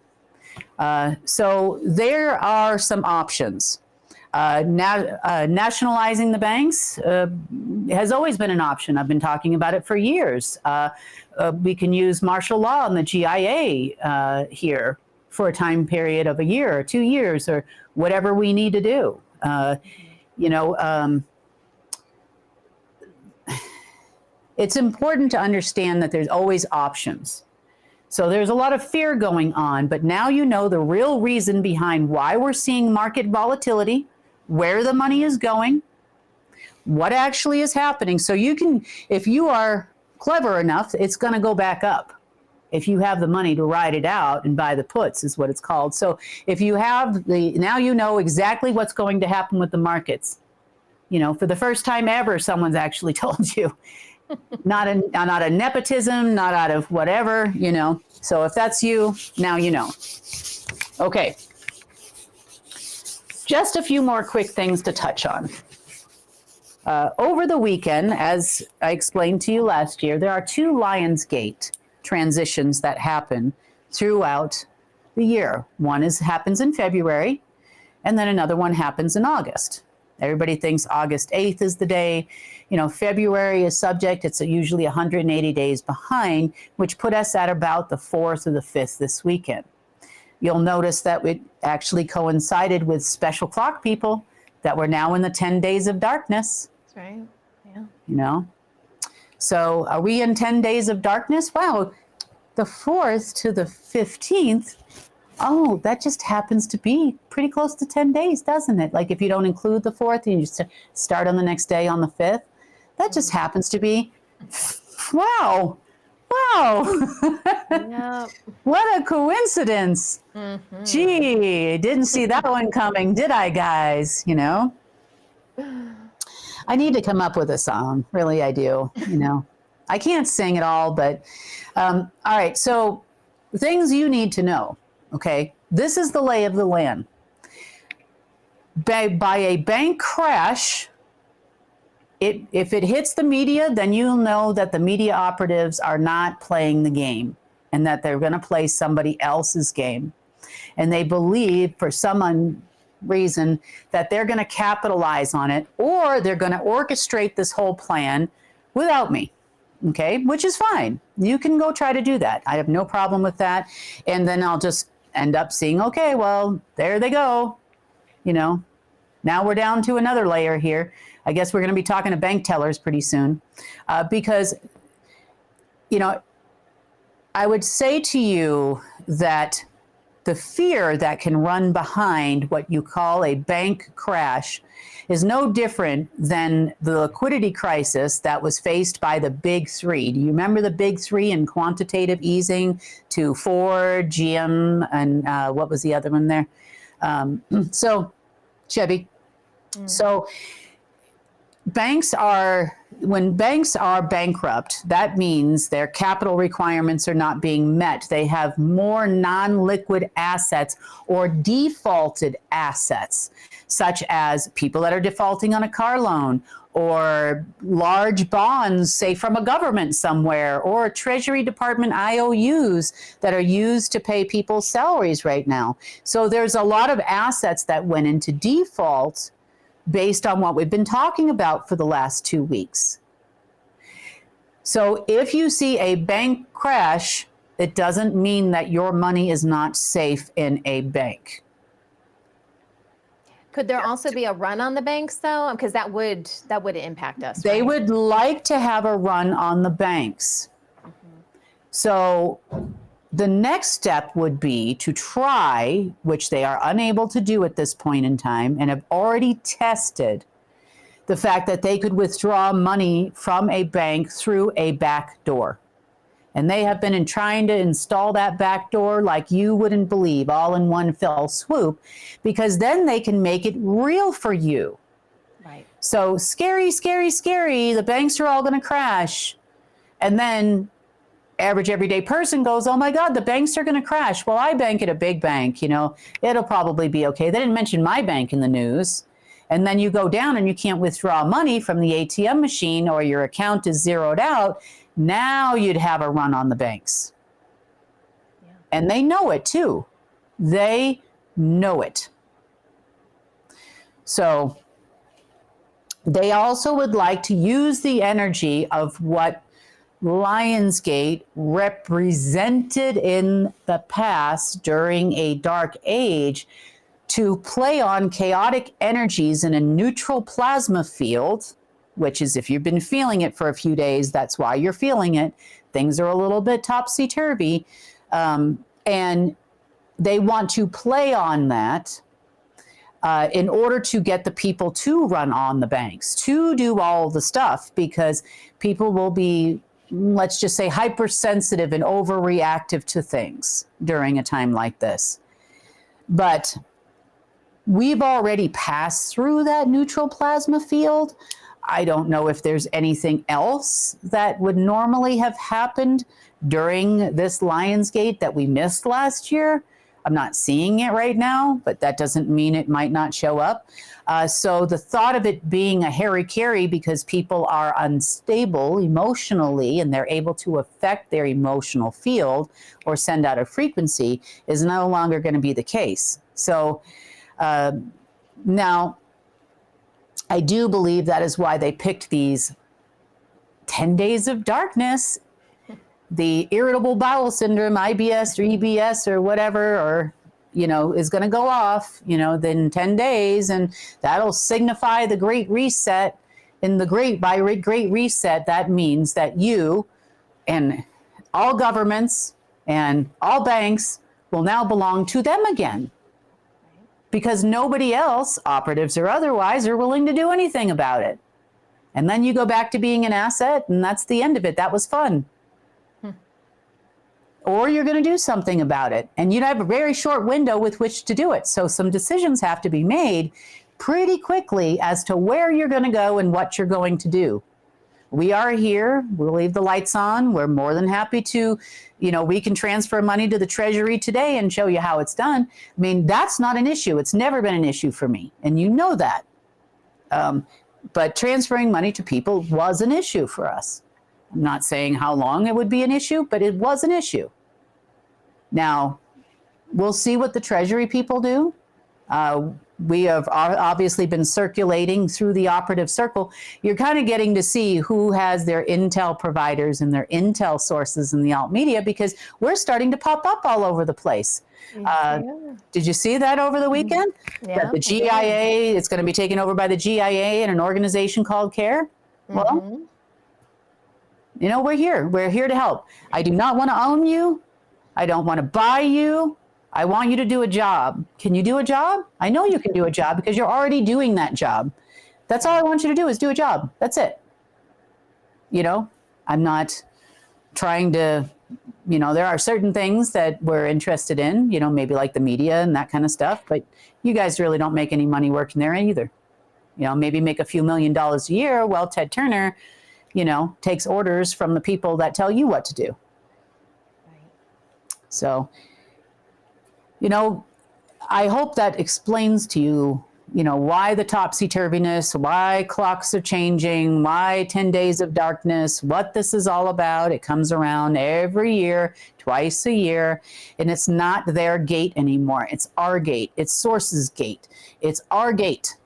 So there are some options. Nationalizing the banks has always been an option. I've been talking about it for years. We can use martial law and the GIA here for a time period of a year or 2 years, or whatever we need to do. It's important to understand that there's always options. So there's a lot of fear going on, but now you know the real reason behind why we're seeing market volatility, where the money is going, what actually is happening. So you can, if you are clever enough, it's going to go back up. If you have the money to ride it out and buy the puts, is what it's called. So if you have now you know exactly what's going to happen with the markets. You know, for the first time ever, someone's actually told you. Not a nepotism, not out of whatever, you know. So if that's you, now you know. Okay. Just a few more quick things to touch on. Over the weekend, as I explained to you last year, there are 2 Lionsgate transitions that happen throughout the year. One happens in February, and then another one happens in August. Everybody thinks August 8th is the day. You know, February is subject. It's usually 180 days behind, which put us at about the 4th or the 5th this weekend. You'll notice that it actually coincided with special clock people that were now in the 10 days of darkness. That's right. Yeah. You know? So are we in 10 days of darkness? Wow. The 4th to the 15th. Oh, that just happens to be pretty close to 10 days, doesn't it? Like if you don't include the 4th, and you just start on the next day on the 5th. That just happens to be, wow. Yep. What a coincidence. Mm-hmm. Gee, didn't see that one coming, did I, guys? You know? I need to come up with a song. Really, I do. You know? I can't sing it all, but all right. So things you need to know. Okay, this is the lay of the land. By a bank crash, if it hits the media, then you'll know that the media operatives are not playing the game, and that they're going to play somebody else's game. And they believe, for some reason, that they're going to capitalize on it, or they're going to orchestrate this whole plan without me. Okay, which is fine. You can go try to do that. I have no problem with that. And then I'll just end up seeing, okay, well, there they go. You know, now we're down to another layer here. I guess we're going to be talking to bank tellers pretty soon, because, you know, I would say to you that the fear that can run behind what you call a bank crash is no different than the liquidity crisis that was faced by the big 3. Do you remember the big 3 in quantitative easing to Ford, GM, and what was the other one there? So Chevy. So when banks are bankrupt, that means their capital requirements are not being met. They have more non-liquid assets or defaulted assets, such as people that are defaulting on a car loan, or large bonds, say from a government somewhere, or Treasury Department IOUs that are used to pay people's salaries right now. So there's a lot of assets that went into default based on what we've been talking about for the last 2 weeks. So if you see a bank crash, it doesn't mean that your money is not safe in a bank. Could there also be a run on the banks, though? Because that would impact us. They right? would like to have a run on the banks. So the next step would be to try, which they are unable to do at this point in time, and have already tested the fact that they could withdraw money from a bank through a back door. And they have been trying to install that back door like you wouldn't believe, all in one fell swoop, because then they can make it real for you. Right. So scary, scary, scary, the banks are all going to crash. And then average everyday person goes, oh my God, the banks are going to crash. Well, I bank at a big bank, you know, it'll probably be okay. They didn't mention my bank in the news. And then you go down and you can't withdraw money from the ATM machine, or your account is zeroed out. Now you'd have a run on the banks. Yeah. And they know it too. They know it. So they also would like to use the energy of what Lionsgate represented in the past during a dark age to play on chaotic energies in a neutral plasma field, which is, if you've been feeling it for a few days, that's why you're feeling it. Things are a little bit topsy-turvy. And they want to play on that in order to get the people to run on the banks, to do all the stuff, because people will be, let's just say, hypersensitive and overreactive to things during a time like this. But we've already passed through that neutral plasma field. I don't know if there's anything else that would normally have happened during this Lionsgate that we missed last year. I'm not seeing it right now, but that doesn't mean it might not show up. So the thought of it being a hara-kiri because people are unstable emotionally and they're able to affect their emotional field or send out a frequency is no longer going to be the case. So now, I do believe that is why they picked these 10 days of darkness, the irritable bowel syndrome, IBS or EBS or whatever, or, you know, is going to go off, you know, then 10 days, and that'll signify the Great Reset. In the Great Reset, that means that you and all governments and all banks will now belong to them again. Because nobody else, operatives or otherwise, are willing to do anything about it. And then you go back to being an asset, and that's the end of it. That was fun. Or you're going to do something about it. And you have a very short window with which to do it. So some decisions have to be made pretty quickly as to where you're going to go and what you're going to do. We are here. We'll leave the lights on. We're more than happy to, you know, we can transfer money to the Treasury today and show you how it's done. I mean, that's not an issue. It's never been an issue for me. And you know that. But transferring money to people was an issue for us. I'm not saying how long it would be an issue, but it was an issue. Now, we'll see what the Treasury people do. We have obviously been circulating through the operative circle. You're kind of getting to see who has their intel providers and their intel sources in the alt media, because we're starting to pop up all over the place. Did you see that over the weekend? Yeah, that the GIA, it's going to be taken over by the GIA and an organization called CARE? Well, you know, we're here. We're here to help. I do not want to own you. I don't want to buy you. I want you to do a job. Can you do a job? I know you can do a job because you're already doing that job. That's all I want you to do is do a job. That's it. You know, I'm not trying to, you know, there are certain things that we're interested in, you know, maybe like the media and that kind of stuff, but you guys really don't make any money working there either. You know, maybe make a few $1 million a year. Well, Ted Turner, you know, takes orders from the people that tell you what to do. So, you know, I hope that explains to you, you know, why the topsy-turviness, why clocks are changing, why 10 days of darkness, what this is all about. It comes around every year, twice a year, and it's not their gate anymore. It's our gate. It's Source's gate. It's our gate.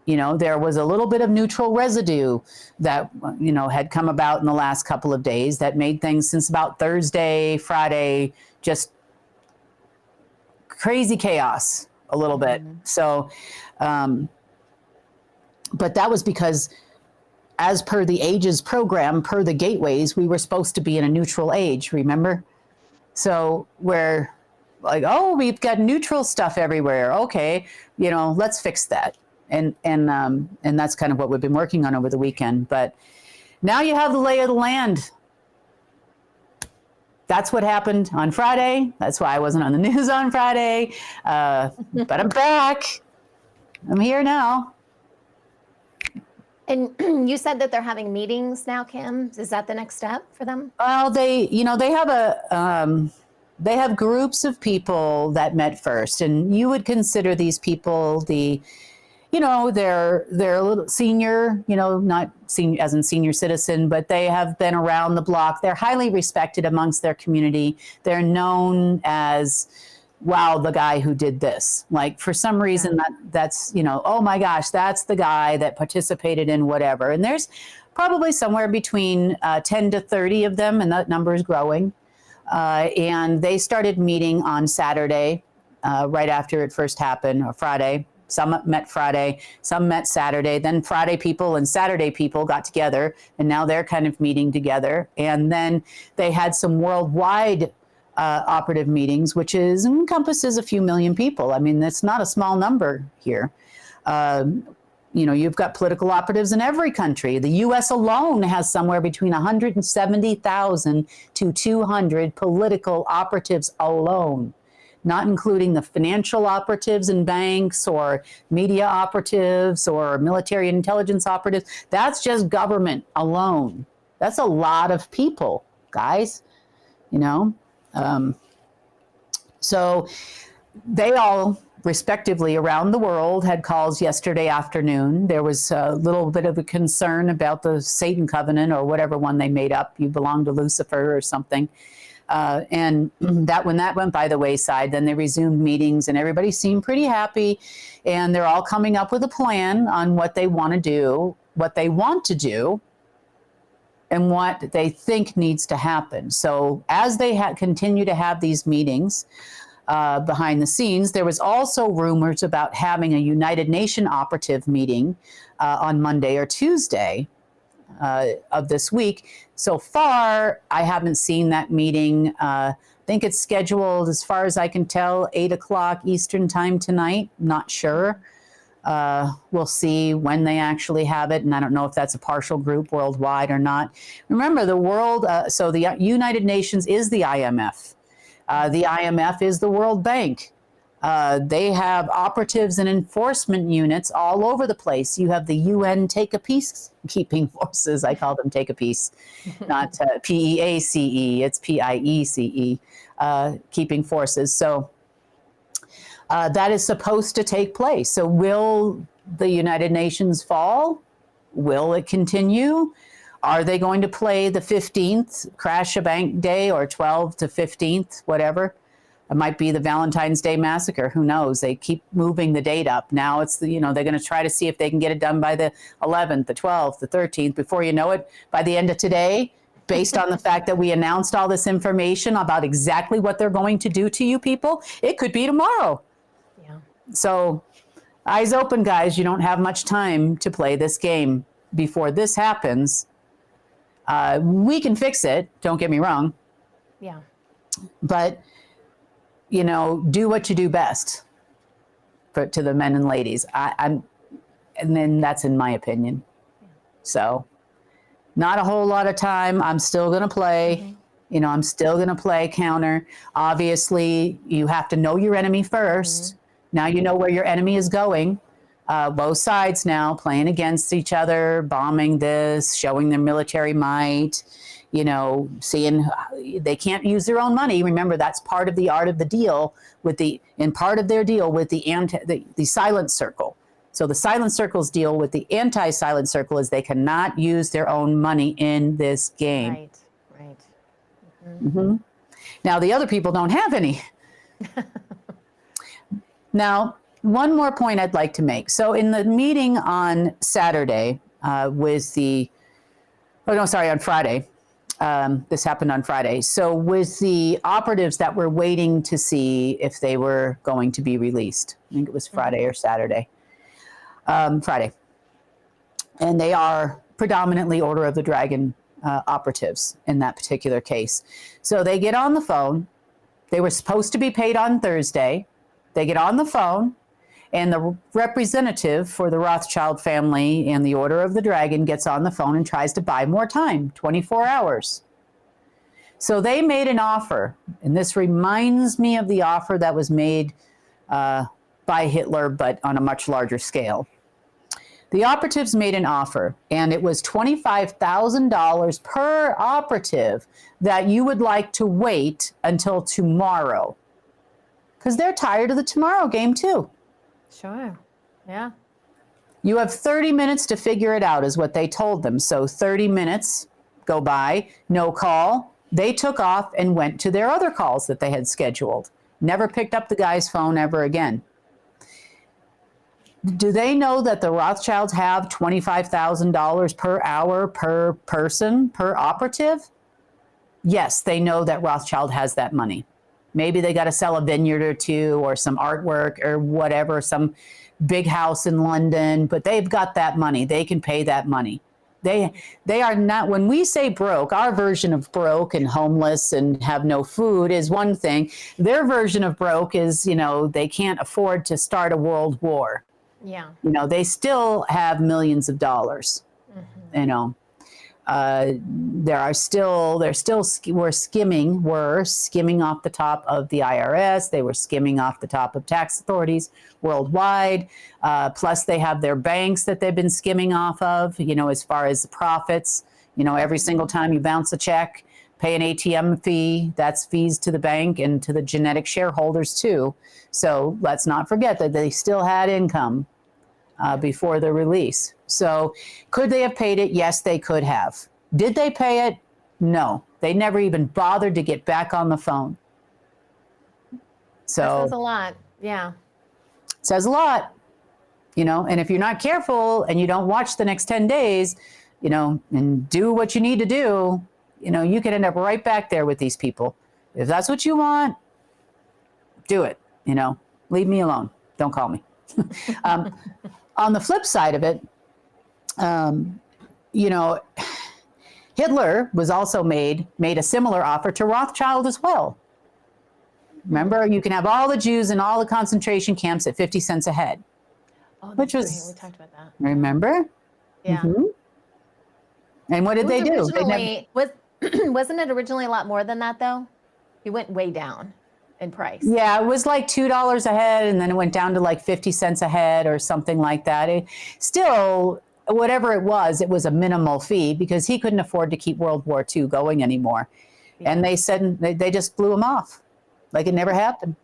There was a little bit of neutral residue that, had come about in the last couple of days that made things since about Thursday, Friday, just crazy chaos a little bit. So, but that was because as per the ages program, per the gateways, we were supposed to be in a neutral age, remember? So we're like, oh, we've got neutral stuff everywhere. Okay, let's fix that. And that's kind of what we've been working on over the weekend. But now you have the lay of the land. That's what happened on Friday. That's why I wasn't on the news on Friday. But I'm back. I'm here now. And you said that they're having meetings now, Kim. Is that the next step for them? Well, they have groups of people that met first, and you would consider these people they're a little senior, not senior as in senior citizen, but they have been around the block. They're highly respected amongst their community. They're known as, wow, the guy who did this. Like for some reason that's, oh my gosh, that's the guy that participated in whatever. And there's probably somewhere between 10 to 30 of them, and that number is growing. And they started meeting on Saturday, right after it first happened, or Friday. Some met Friday, some met Saturday. Then Friday people and Saturday people got together, and now they're kind of meeting together. And then they had some worldwide operative meetings, which encompasses a few million people. I mean, that's not a small number here. You've got political operatives in every country. The U.S. alone has somewhere between 170,000 to 200 political operatives alone, not including the financial operatives in banks or media operatives or military intelligence operatives. That's just government alone. That's a lot of people, guys, So they all respectively around the world had calls yesterday afternoon. There was a little bit of a concern about the Satan covenant or whatever one they made up. You belong to Lucifer or something. And that when that went by the wayside, then they resumed meetings and everybody seemed pretty happy. And they're all coming up with a plan on what they want to do, and what they think needs to happen. So as they continue to have these meetings behind the scenes, there was also rumors about having a United Nations operative meeting on Monday or Tuesday of this week. So far, I haven't seen that meeting. I think it's scheduled, as far as I can tell, 8 o'clock Eastern time tonight. Not sure. We'll see when they actually have it. And I don't know if that's a partial group worldwide or not. Remember, the world, so the United Nations is the IMF. The IMF is the World Bank. They have operatives and enforcement units all over the place. You have the UN Take-a-Peace-keeping forces. I call them Take-a-Peace, not P-E-A-C-E. It's P-I-E-C-E, keeping forces. So that is supposed to take place. So will the United Nations fall? Will it continue? Are they going to play the 15th Crash a Bank Day or 12th to 15th, whatever? It might be the Valentine's Day massacre. Who knows? They keep moving the date up. Now it's they're going to try to see if they can get it done by the 11th, the 12th, the 13th. Before you know it, by the end of today, based on the fact that we announced all this information about exactly what they're going to do to you people, it could be tomorrow. Yeah. So eyes open, guys. You don't have much time to play this game before this happens. We can fix it. Don't get me wrong. Yeah. But do what you do best to the men and ladies. And then that's in my opinion. Yeah. So not a whole lot of time. I'm still going to play, I'm still going to play counter. Obviously you have to know your enemy first. Now you know where your enemy is going. Both sides now playing against each other, bombing this, showing their military might, seeing they can't use their own money. Remember, that's part of the art of the deal part of their deal with the silent circle. So the silent circle's deal with the anti-silent circle is they cannot use their own money in this game. Right. Now, the other people don't have any. Now, one more point I'd like to make. So in the meeting on Saturday on Friday, this happened on Friday. So with the operatives that were waiting to see if they were going to be released, I think it was Friday or Saturday, Friday. And they are predominantly Order of the Dragon operatives in that particular case. So they get on the phone. They were supposed to be paid on Thursday. They get on the phone, and the representative for the Rothschild family and the Order of the Dragon gets on the phone and tries to buy more time, 24 hours. So they made an offer, and this reminds me of the offer that was made by Hitler, but on a much larger scale. The operatives made an offer, and it was $25,000 per operative that you would like to wait until tomorrow. Because they're tired of the tomorrow game too. Sure. Yeah. You have 30 minutes to figure it out is what they told them. So 30 minutes go by, no call. They took off and went to their other calls that they had scheduled. Never picked up the guy's phone ever again. Do they know that the Rothschilds have $25,000 per hour per person, per operative? Yes, they know that Rothschild has that money. Maybe they got to sell a vineyard or two or some artwork or whatever, some big house in London, but they've got that money. They can pay that money. They are not, when we say broke, our version of broke and homeless and have no food is one thing. Their version of broke is, they can't afford to start a world war. Yeah. They still have millions of dollars. We're skimming off the top of the IRS. They were skimming off the top of tax authorities worldwide. Plus they have their banks that they've been skimming off of, as far as the profits. Every single time you bounce a check, pay an ATM fee, that's fees to the bank and to the genetic shareholders too. So let's not forget that they still had income before the release. So could they have paid it? Yes, they could have. Did they pay it? No. They never even bothered to get back on the phone. So that says a lot. Yeah. Says a lot. And if you're not careful and you don't watch the next 10 days, and do what you need to do, you could end up right back there with these people. If that's what you want, do it. Leave me alone. Don't call me. On the flip side of it, Hitler was also made a similar offer to Rothschild as well. Remember, you can have all the Jews in all the concentration camps at 50 cents a head. Oh, which was, right. We talked about that. Remember? Yeah. Mm-hmm. And what did they do? Wasn't it originally a lot more than that, though? It went way down in price. Yeah, it was like $2 a head, and then it went down to like 50 cents a head or something like that. Still, whatever it was a minimal fee because he couldn't afford to keep World War II going anymore. Yeah. And they said they just blew him off like it never happened.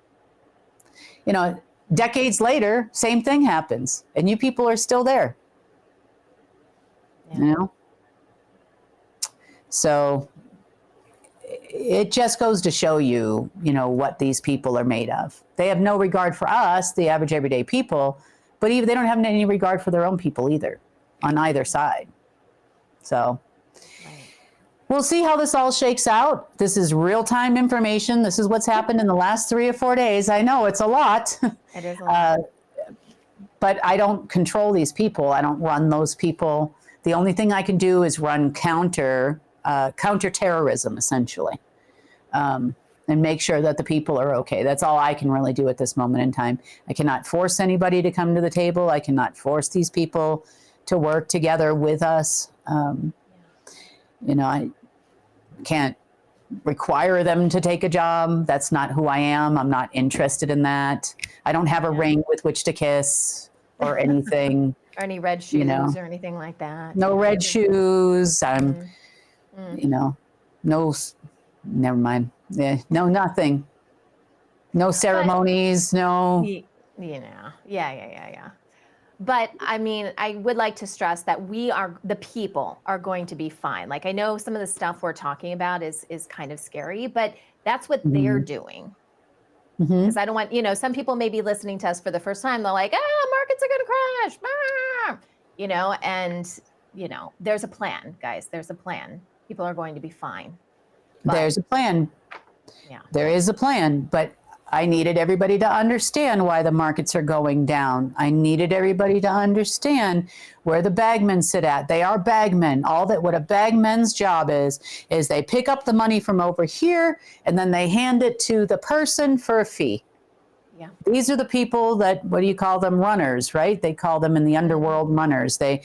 Decades later, same thing happens, and you people are still there. Yeah. So it just goes to show you, what these people are made of. They have no regard for us, the average everyday people, but even they don't have any regard for their own people either, on either side. So we'll see how this all shakes out. This is real-time information. This is what's happened in the last 3 or 4 days. I know it's a lot. It is a lot. But I don't control these people. I don't run those people. The only thing I can do is run counterterrorism, essentially, and make sure that the people are okay. That's all I can really do at this moment in time. I cannot force anybody to come to the table. I cannot force these people to work together with us. I can't require them to take a job. That's not who I am. I'm not interested in that. I don't have a ring with which to kiss or anything. Or any red shoes or anything like that. No red shoes. I'm, no, never mind. Yeah, no, nothing. No ceremonies, no. Yeah. But I mean, I would like to stress that the people are going to be fine. Like, I know some of the stuff we're talking about is kind of scary, but that's what they're doing. Because I don't want, you know, some people may be listening to us for the first time. They're like, markets are going to crash, you know, and, you know, there's a plan, guys. There's a plan. People are going to be fine. But, there's a plan. Yeah. There is a plan, but I needed everybody to understand why the markets are going down. I needed everybody to understand where the bagmen sit at. They are bagmen. What a bagman's job is they pick up the money from over here and then they hand it to the person for a fee. Yeah. These are the people that, what do you call them? Runners, right? They call them in the underworld runners. They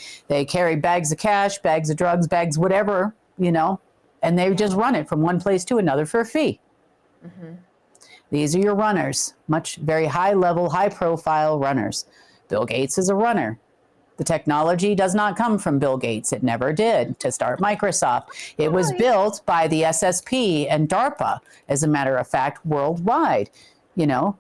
carry bags of cash, bags of drugs, bags, whatever, you know, and they just run it from one place to another for a fee. Mm-hmm. These are your runners, very high level, high profile runners. Bill Gates is a runner. The technology does not come from Bill Gates. It never did to start Microsoft. It was built by the SSP and DARPA, as a matter of fact, worldwide. You know,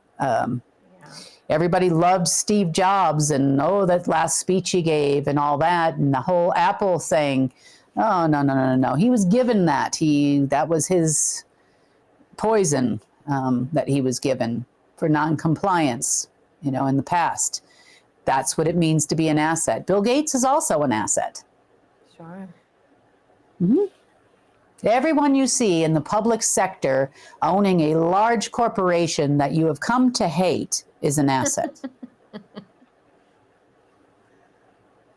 everybody loved Steve Jobs and, that last speech he gave and all that, and the whole Apple thing. Oh, no. He was given that. That was his poison. That he was given for non-compliance, you know, in the past. That's what it means to be an asset. Bill Gates is also an asset. Sure. Mm-hmm. Everyone you see in the public sector owning a large corporation that you have come to hate is an asset.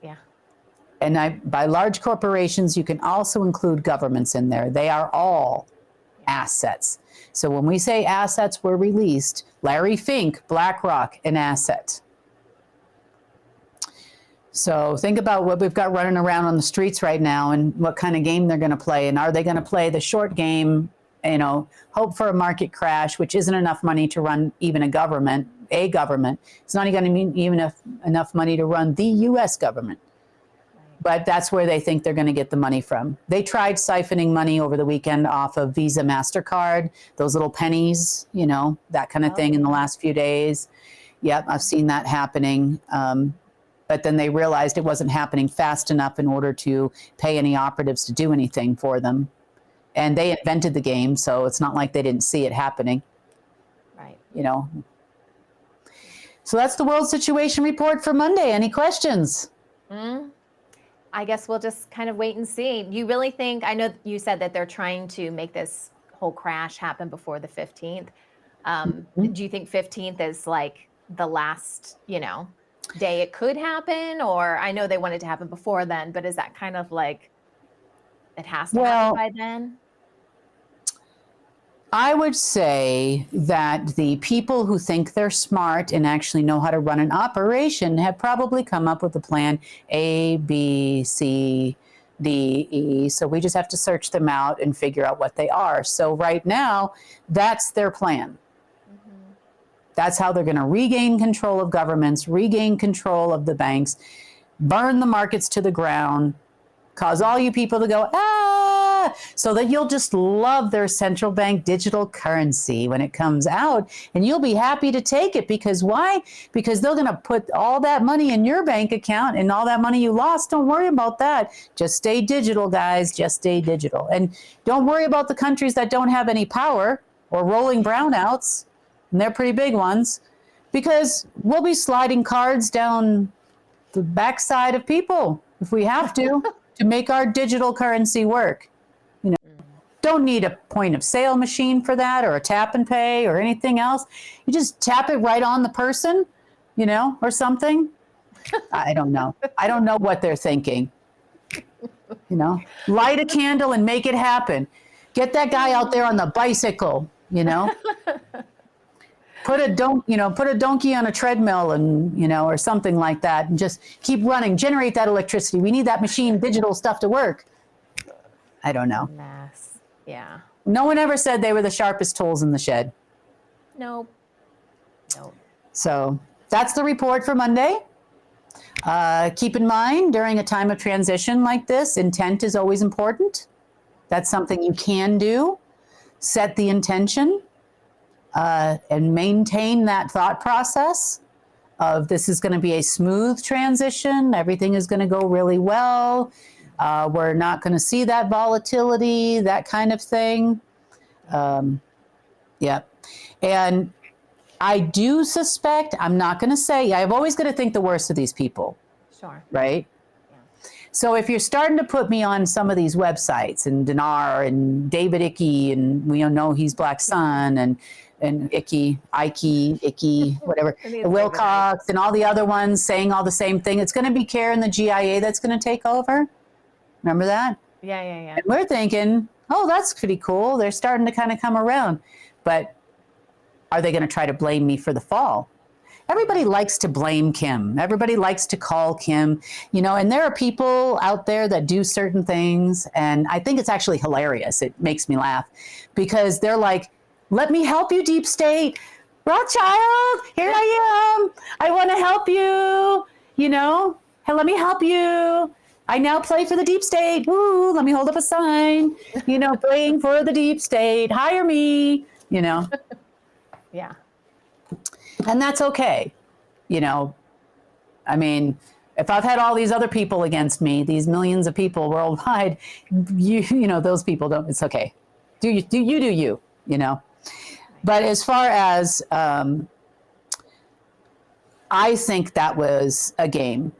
Yeah. And by large corporations, you can also include governments in there. They are all assets. So when we say assets were released, Larry Fink, BlackRock, an asset. So think about what we've got running around on the streets right now and what kind of game they're going to play. And are they going to play the short game, you know, hope for a market crash, which isn't enough money to run even a government. It's not going to mean even enough money to run the U.S. government. But that's where they think they're going to get the money from. They tried siphoning money over the weekend off of Visa, MasterCard, those little pennies, you know, that kind of thing in the last few days. Yep, I've seen that happening. But then they realized it wasn't happening fast enough in order to pay any operatives to do anything for them. And they invented the game, so it's not like they didn't see it happening. Right. You know. So that's the World Situation Report for Monday. Any questions? I guess we'll just kind of wait and see. You really think, I know you said that they're trying to make this whole crash happen before the 15th. Do you think 15th is like the last, you know, day it could happen? Or I know they want it to happen before then, but is that kind of like it has to happen by then? I would say that the people who think they're smart and actually know how to run an operation have probably come up with a plan A, B, C, D, E. So we just have to search them out and figure out what they are. So right now, that's their plan. That's how they're going to regain control of governments, regain control of the banks, burn the markets to the ground, cause all you people to go, so that you'll just love their central bank digital currency when it comes out, and you'll be happy to take it. Because why? Because they're going to put all that money in your bank account, and all that money you lost, don't worry about that. Just stay digital, guys. Just stay digital. And don't worry about the countries that don't have any power or rolling brownouts, and they're pretty big ones, because we'll be sliding cards down the backside of people if we have to make our digital currency work. You know, don't need a point of sale machine for that, or a tap and pay or anything else. You just tap it right on the person, you know, or something. I don't know. I don't know what they're thinking. You know, light a candle and make it happen. Get that guy out there on the bicycle, you know. Put a donkey on a treadmill, and, you know, or something like that, and just keep running, generate that electricity. We need that machine digital stuff to work. I don't know. Mess. Yeah. No one ever said they were the sharpest tools in the shed. Nope. So that's the report for Monday. Keep in mind, during a time of transition like this, intent is always important. That's something you can do. Set the intention and maintain that thought process of this is going to be a smooth transition. Everything is going to go really well. We're not going to see that volatility, that kind of thing. Yeah. And I do suspect, I'm not going to say, I've always got to think the worst of these people. Sure. Right? Yeah. So if you're starting to put me on some of these websites, and Dinar and David Icke, and we know he's Black Sun, and Icke, whatever, Wilcox, and all the other ones saying all the same thing, it's going to be Karen, the GIA, that's going to take over. Remember that? Yeah. And we're thinking, oh, that's pretty cool. They're starting to kind of come around. But are they going to try to blame me for the fall? Everybody likes to blame Kim. Everybody likes to call Kim, and there are people out there that do certain things. And I think it's actually hilarious. It makes me laugh because they're like, let me help you, Deep State. Rothschild, here I am. I want to help you, Hey, let me help you. I now play for the Deep State. Woo, let me hold up a sign, playing for the Deep State. Hire me, Yeah. And that's okay. I mean, if I've had all these other people against me, these millions of people worldwide, those people don't, it's okay. Do you. But as far as, I think that was a game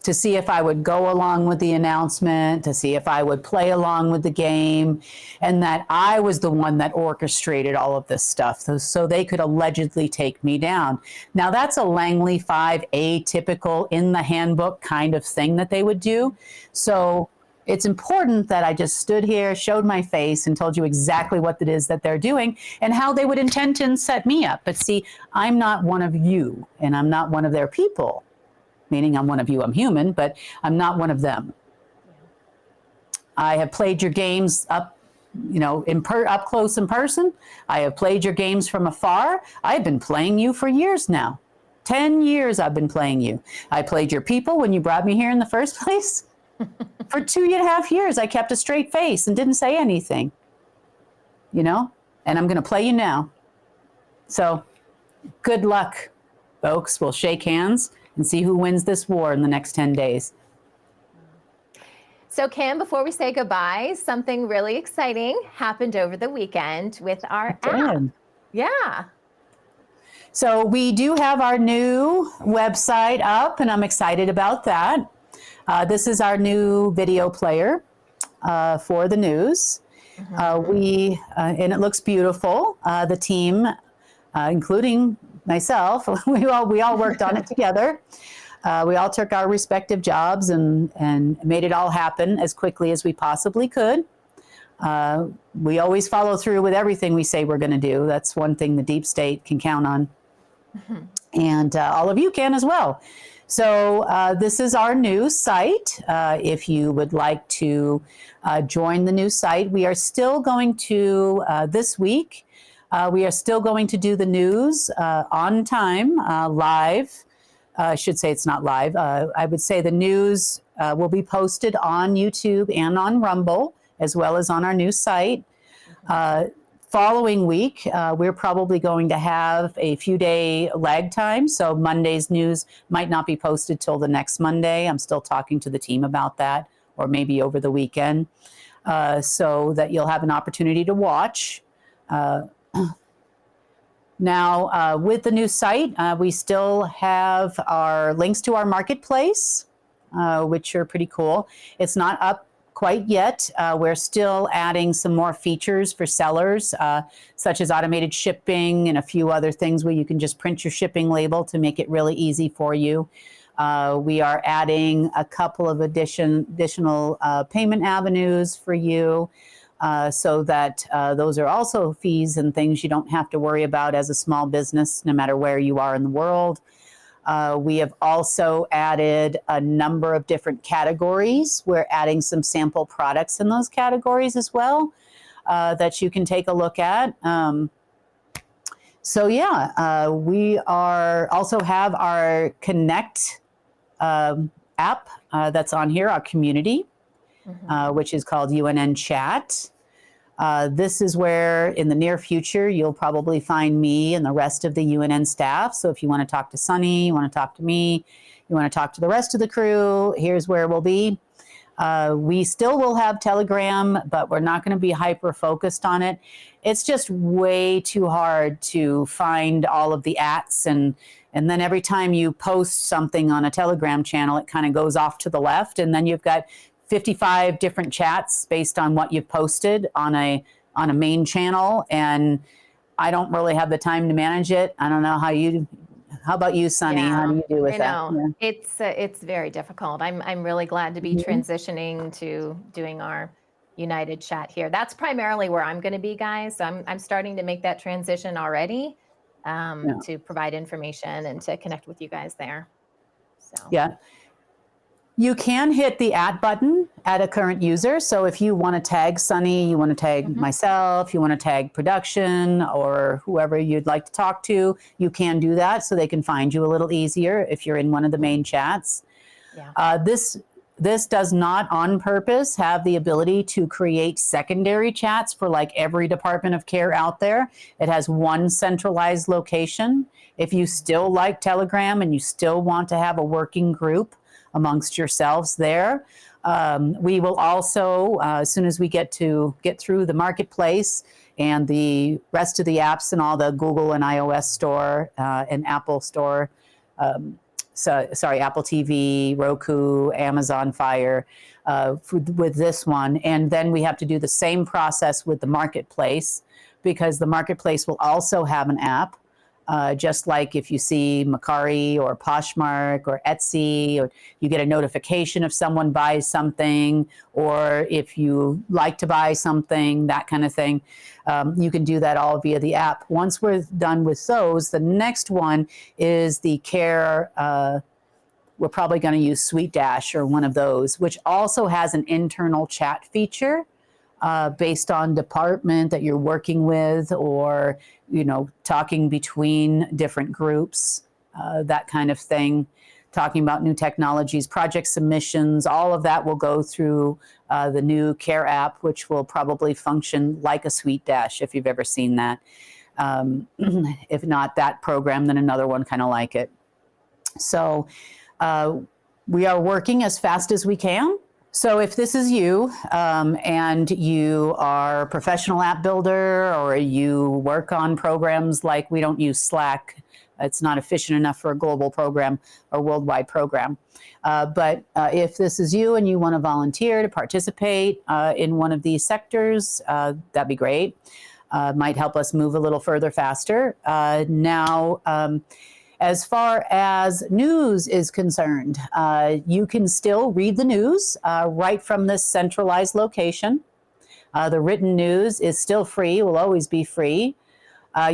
to see if I would go along with the announcement, to see if I would play along with the game, and that I was the one that orchestrated all of this stuff so they could allegedly take me down. Now, that's a Langley 5A typical in the handbook kind of thing that they would do. So it's important that I just stood here, showed my face, and told you exactly what it is that they're doing and how they would intend to set me up. But see, I'm not one of you, and I'm not one of their people. Meaning I'm one of you, I'm human, but I'm not one of them. I have played your games up, up close in person. I have played your games from afar. I've been playing you for years now. 10 years I've been playing you. I played your people when you brought me here in the first place. For 2.5 years, I kept a straight face and didn't say anything, and I'm going to play you now. So good luck, folks. We'll shake hands and see who wins this war in the next 10 days. So Kim, before we say goodbye, something really exciting happened over the weekend with our app. Yeah. So we do have our new website up, and I'm excited about that. This is our new video player for the news. And it looks beautiful. The team, including myself, we all worked on it together. We all took our respective jobs and made it all happen as quickly as we possibly could. We always follow through with everything we say we're going to do. That's one thing the Deep State can count on. And all of you can as well. So this is our new site. If you would like to join the new site, we are still going to, this week, we are still going to do the news on time, live. I should say it's not live. I would say the news will be posted on YouTube and on Rumble, as well as on our new site. Following week, we're probably going to have a few day lag time. So Monday's news might not be posted till the next Monday. I'm still talking to the team about that, or maybe over the weekend, so that you'll have an opportunity to watch. Now, with the new site, we still have our links to our marketplace, which are pretty cool. It's not up quite yet. We're still adding some more features for sellers, such as automated shipping and a few other things where you can just print your shipping label to make it really easy for you. We are adding a couple of additional payment avenues for you, so that those are also fees and things you don't have to worry about as a small business, no matter where you are in the world. We have also added a number of different categories. We're adding some sample products in those categories as well, that you can take a look at. We are also have our Connect app that's on here, our community, which is called UNN Chat. This is where in the near future, you'll probably find me and the rest of the UNN staff. So if you want to talk to Sunny, you want to talk to me, you want to talk to the rest of the crew, here's where we'll be. We still will have Telegram, but we're not going to be hyper focused on it. It's just way too hard to find all of the ats, and then every time you post something on a Telegram channel, it kind of goes off to the left, and then you've got 55 different chats based on what you've posted on a main channel, and I don't really have the time to manage it. I don't know how about you, Sunny? How do you do with that? Yeah. It's very difficult. I'm really glad to be transitioning to doing our United chat here. That's primarily where I'm going to be, guys. So I'm starting to make that transition already to provide information and to connect with you guys there. So yeah. You can hit the @ button at a current user. So if you want to tag Sunny, you want to tag myself, you want to tag production or whoever you'd like to talk to, you can do that so they can find you a little easier if you're in one of the main chats. Yeah. This does not on purpose have the ability to create secondary chats for like every department of care out there. It has one centralized location. If you still like Telegram and you still want to have a working group amongst yourselves there. We will also, as soon as we get through the marketplace and the rest of the apps and all the Google and iOS store and Apple store, Apple TV, Roku, Amazon Fire, with this one. And then we have to do the same process with the marketplace, because the marketplace will also have an app. Just like if you see Macari or Poshmark or Etsy, or you get a notification if someone buys something, or if you like to buy something, that kind of thing. You can do that all via the app. Once we're done with those, the next one is the care. We're probably going to use Sweet Dash or one of those, which also has an internal chat feature. Based on department that you're working with, or, talking between different groups, that kind of thing, talking about new technologies, project submissions, all of that will go through the new Care app, which will probably function like a Sweet Dash, if you've ever seen that. If not that program, then another one kind of like it. So we are working as fast as we can. So if this is you and you are a professional app builder, or you work on programs like, we don't use Slack, it's not efficient enough for a global program or worldwide program. But if this is you and you want to volunteer to participate in one of these sectors, that'd be great. Might help us move a little further faster. As far as news is concerned, you can still read the news right from this centralized location. The written news is still free, will always be free.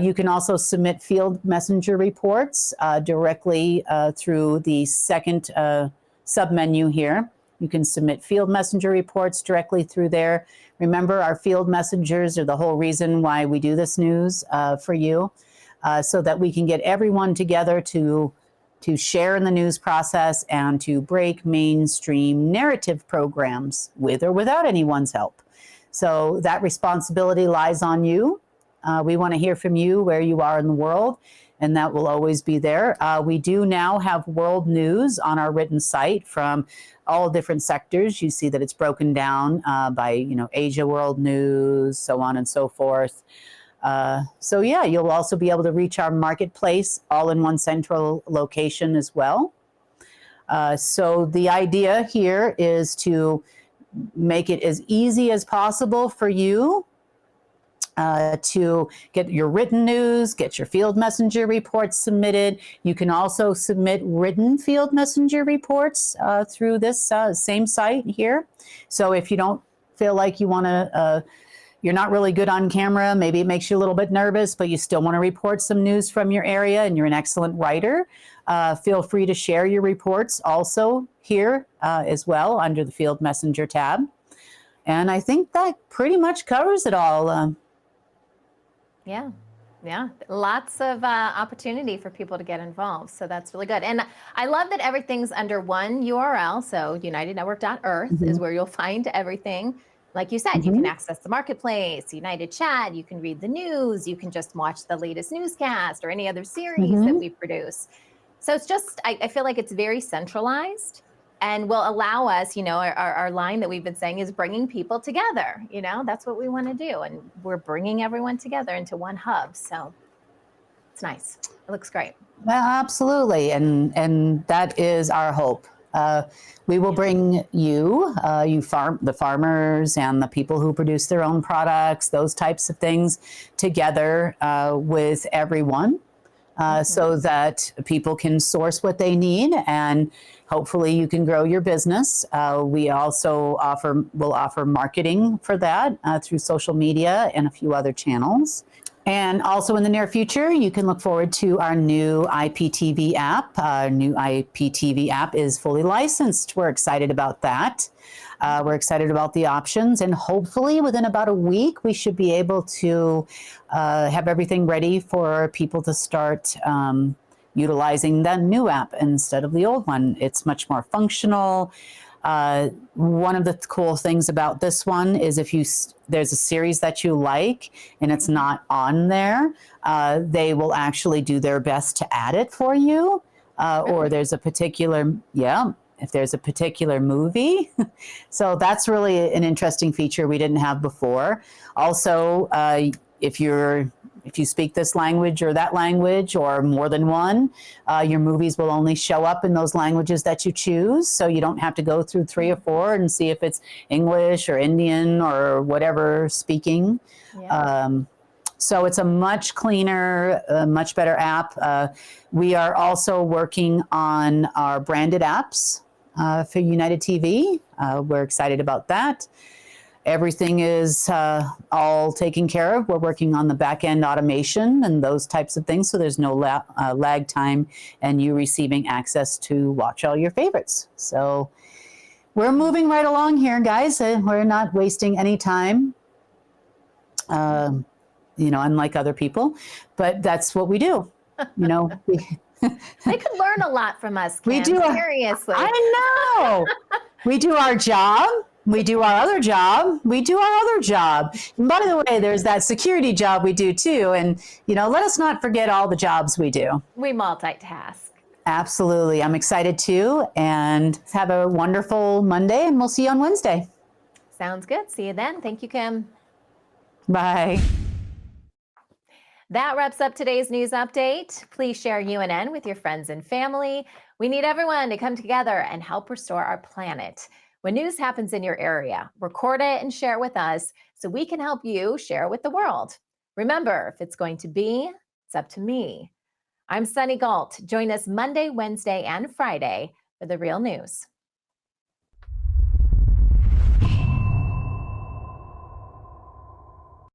You can also submit field messenger reports directly through the second submenu here. You can submit field messenger reports directly through there. Remember, our field messengers are the whole reason why we do this news for you. So that we can get everyone together to share in the news process and to break mainstream narrative programs with or without anyone's help. So that responsibility lies on you. We want to hear from you where you are in the world, and that will always be there. We do now have world news on our written site from all different sectors. You see that it's broken down by, Asia world news, so on and so forth. So yeah, you'll also be able to reach our marketplace all in one central location as well. So the idea here is to make it as easy as possible for you to get your written news, get your field messenger reports submitted. You can also submit written field messenger reports through this same site here. So if you don't feel like you want to you're not really good on camera, maybe it makes you a little bit nervous, but you still want to report some news from your area and you're an excellent writer, feel free to share your reports also here as well under the Field Messenger tab. And I think that pretty much covers it all. Yeah. Lots of opportunity for people to get involved. So that's really good. And I love that everything's under one URL. So unitednetwork.earth is where you'll find everything. Like you said, you can access the marketplace, United Chat, you can read the news, you can just watch the latest newscast or any other series that we produce. So it's just, I feel like it's very centralized. and will allow us, our line that we've been saying is bringing people together. That's what we want to do. And we're bringing everyone together into one hub. So it's nice. It looks great. Well, absolutely. And that is our hope. We will bring the farmers and the people who produce their own products, those types of things together with everyone. So that people can source what they need, and hopefully you can grow your business. We also will offer marketing for that through social media and a few other channels. And also in the near future, you can look forward to our new IPTV app. Our new IPTV app is fully licensed. We're excited about that. We're excited about the options, and hopefully within about a week, we should be able to have everything ready for people to start utilizing the new app instead of the old one. It's much more functional. One of the cool things about this one is if there's a series that you like and it's not on there, they will actually do their best to add it for you. Or there's a particular, if there's a particular movie. So that's really an interesting feature we didn't have before. Also, if you speak this language or that language or more than one, your movies will only show up in those languages that you choose. So you don't have to go through 3 or 4 and see if it's English or Indian or whatever speaking. So it's a much cleaner, much better app. We are also working on our branded apps for United TV. We're excited about that. Everything is all taken care of. We're working on the back-end automation and those types of things, so there's no lag time and you receiving access to watch all your favorites. So we're moving right along here, guys. We're not wasting any time, unlike other people, but that's what we do. They could learn a lot from us, Kim. We do. Seriously. I know. We do our job. We do our other job. We do our other job. And by the way, there's that security job we do too. And, let us not forget all the jobs we do. We multitask. Absolutely. I'm excited too. And have a wonderful Monday, and we'll see you on Wednesday. Sounds good. See you then. Thank you, Kim. Bye. That wraps up today's news update. Please share UNN with your friends and family. We need everyone to come together and help restore our planet. When news happens in your area, record it and share it with us so we can help you share it with the world. Remember, if it's going to be, it's up to me. I'm Sunny Galt. Join us Monday, Wednesday, and Friday for the real news.